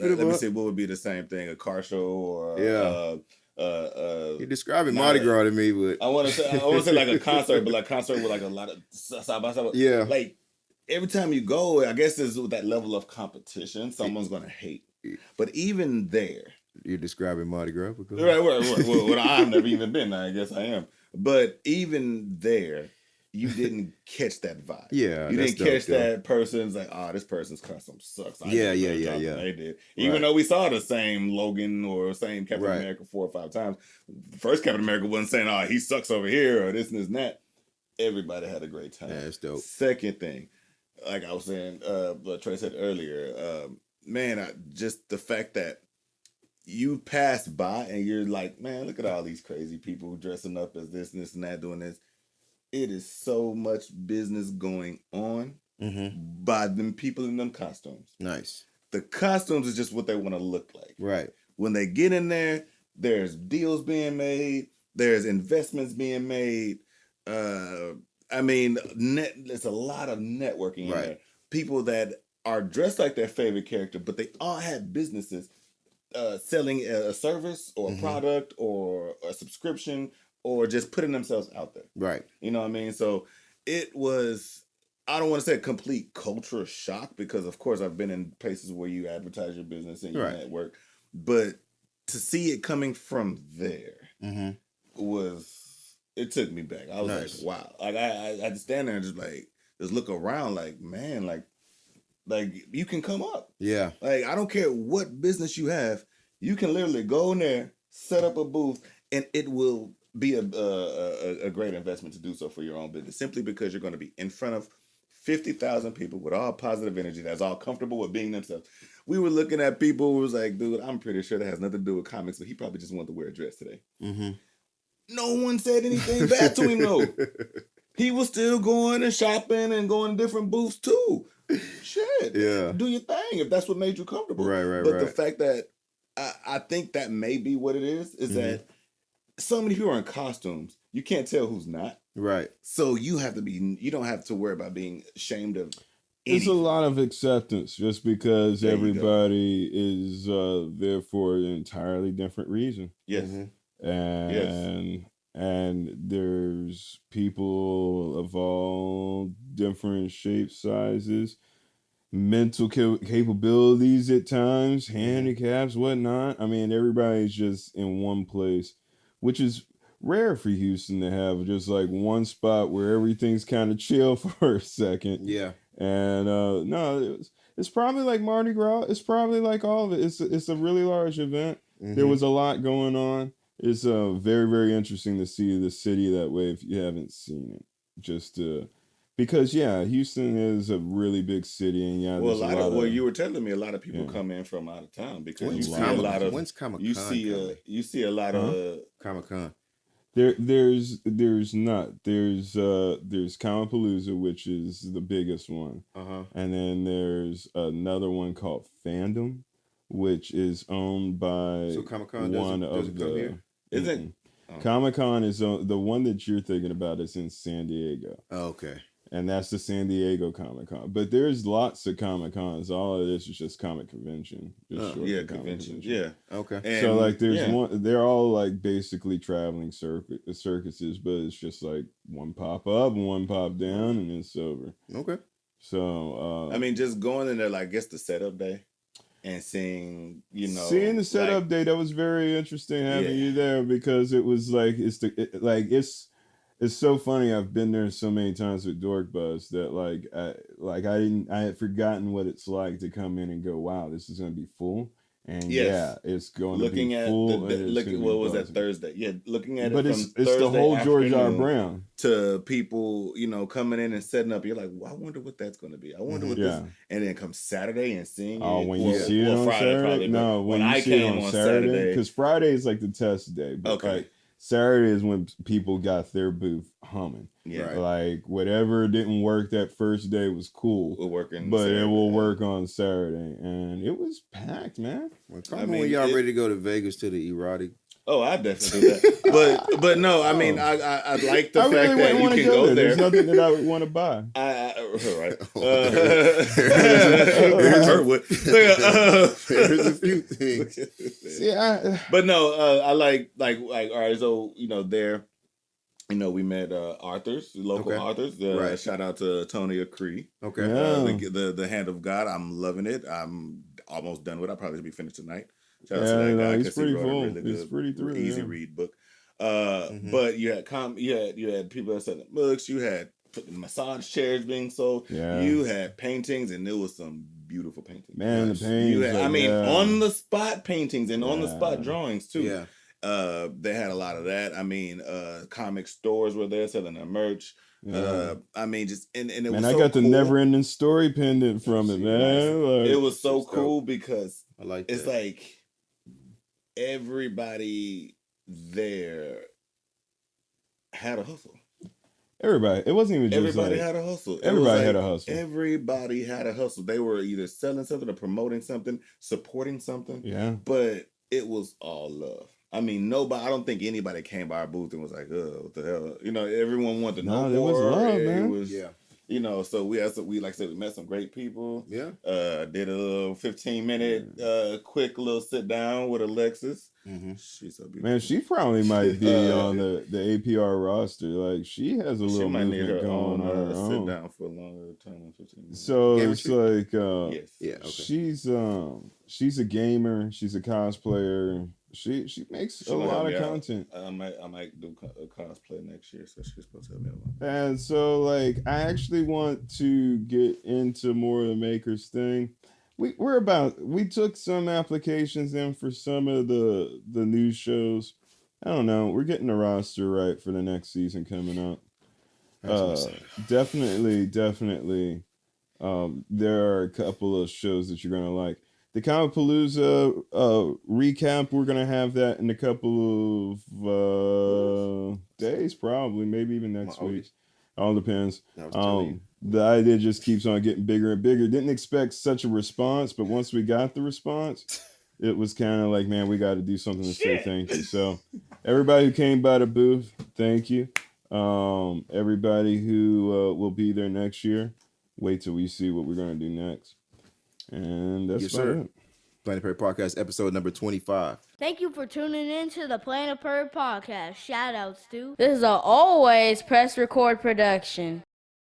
it above. Let me see, what would be the same thing? A car show or you're describing Mardi Gras to me, but I want to say like a concert, but like concert with like a lot of side by side. Yeah. Like every time you go, I guess there's that level of competition. Someone's gonna hate, but even there, you're describing Mardi Gras. Right. Well, I've never even been. I guess I am. But even there, you didn't catch that vibe. Yeah, you didn't catch that person's like, this person's costume sucks. Yeah. They did. Even though we saw the same Logan or same Captain America 4 or 5 times, the first Captain America wasn't saying, he sucks over here or this and this and that. Everybody had a great time. Yeah, that's dope. Second thing, like I was saying, what Trey said earlier, just the fact that you pass by and you're like, man, look at all these crazy people dressing up as this and this and that, doing this. It is so much business going on by them people in them costumes. Nice. The costumes is just what they want to look like. Right. When they get in there, there's deals being made. There's investments being made. There's a lot of networking in there. People that are dressed like their favorite character, but they all have businesses selling a service or a product or a subscription or just putting themselves out there. Right. You know what I mean? So it was, I don't want to say a complete culture shock because of course I've been in places where you advertise your business and your network, but to see it coming from there it took me back. I was like, wow. Like I had to stand there and just look around like, man, like you can come up. Yeah. Like I don't care what business you have, you can literally go in there, set up a booth, and it will be a great investment to do so for your own business. Simply because you're going to be in front of 50,000 people with all positive energy that's all comfortable with being themselves. We were looking at people who was like, dude, I'm pretty sure that has nothing to do with comics, but he probably just wanted to wear a dress today. Mm-hmm. No one said anything bad to him though. He was still going and shopping and going to different booths too. Shit. Yeah. Do your thing if that's what made you comfortable. Right. But the fact that I think that may be what it is that so many people are in costumes, you can't tell who's not. Right. So you don't have to worry about being ashamed of It's a lot of acceptance just because There you go. everybody is there for an entirely different reason. Yes. And and there's people of all different shapes, sizes, mental capabilities at times, handicaps, whatnot. I mean, everybody's just in one place, which is rare for Houston to have just like one spot where everything's kind of chill for a second. Yeah. And no, it's probably like Mardi Gras. It's probably like all of it. It's a really large event. There was a lot going on. It's very, very interesting to see the city that way if you haven't seen it. Just because Houston is a really big city, and well, you were telling me a lot of people come in from out of town because you see a lot of you see a lot of Comic-Con. There's Comicpalooza, which is the biggest one, and then there's another one called Fandom, which is owned by Comic-Con one of the. Isn't Comic-Con is the one that you're thinking about is in San Diego. Oh, okay. And that's the San Diego Comic-Con. But there's lots of Comic-Cons. All of this is just comic convention. Conventions. Yeah. Okay. And, so like there's one, they're all like basically traveling circuses, but it's just like one pop up and one pop down and it's over. Okay. So I mean, just going in there, like, I guess the setup day and seeing the setup day, that was very interesting having you there because it was like it's so funny. I've been there so many times with Dork Buzz that I had forgotten what it's like to come in and go, wow, this is going to be full. And it's going to be full. What was that Thursday? Yeah, looking at but it it's the whole George R. Brown to people, coming in and setting up. You're like, well, I wonder what that's going to be. I wonder what this. And then come Saturday and seeing it. Oh, when you see it on Friday, Saturday? Probably, no, when I came on Saturday, because Friday is like the test day. But okay. Saturday is when people got their booth humming. Yeah. Like whatever didn't work that first day was cool. It will work on Saturday. And it was packed, man. Well, when y'all ready to go to Vegas to the erotic. Oh, I definitely do that. but no, I mean, I like the fact that you can go there. There's nothing that I would want to buy. Right. There's a few things. But no, I like all right. So there, we met Arthur's local Arthur's. Shout out to Tony Acree. Okay, the Hand of God. I'm loving it. I'm almost done with it. I'll probably be finished tonight. Shout out to that guy because he wrote a really good, pretty through, easy read book. But you had people that said books. You had massage chairs being sold. Yeah. You had paintings, and there was some beautiful paintings. Man, the paintings. On the spot paintings and on the spot drawings too. Yeah. They had a lot of that. I mean, comic stores were there selling their merch. Yeah. I mean, just and it was. I got the never ending story pendant from it, man. Like, it was so cool because I like it's like everybody there had a hustle. Everybody. It wasn't even just everybody had a hustle. Everybody had a hustle. Everybody had a hustle. They were either selling something or promoting something, supporting something. Yeah. But it was all love. I mean, I don't think anybody came by our booth and was like, what the hell? Everyone wanted to know more. There was love, man. It was, so we like I said, we met some great people. Yeah. Did a little 15-minute quick little sit down with Alexis. Mm-hmm. She's so beautiful. Man, she probably might be on the APR roster. Like, she has a little movement going on her own. Sit down for a longer time than 15 minutes. So it's like, yes. Yeah, okay. She's a gamer. She's a cosplayer. She makes a lot of content. I might do a cosplay next year, so she's supposed to help me out. And so, like, I actually want to get into more of the makers thing. We took some applications in for some of the news shows. I don't know. We're getting the roster right for the next season coming up. Definitely. There are a couple of shows that you're gonna like. The Comicpalooza recap, we're going to have that in a couple of days, probably, maybe even next week. All depends. The idea just keeps on getting bigger and bigger. Didn't expect such a response, but once we got the response, it was kind of like, man, we got to do something to say thank you. So everybody who came by the booth, thank you. Everybody who will be there next year, wait till we see what we're gonna do next. And that's Yes, about sir. it. Planet Pert Podcast, episode number 25. Thank you for tuning in to the Planet Pert Podcast. Shout outs to. This is a always press record production.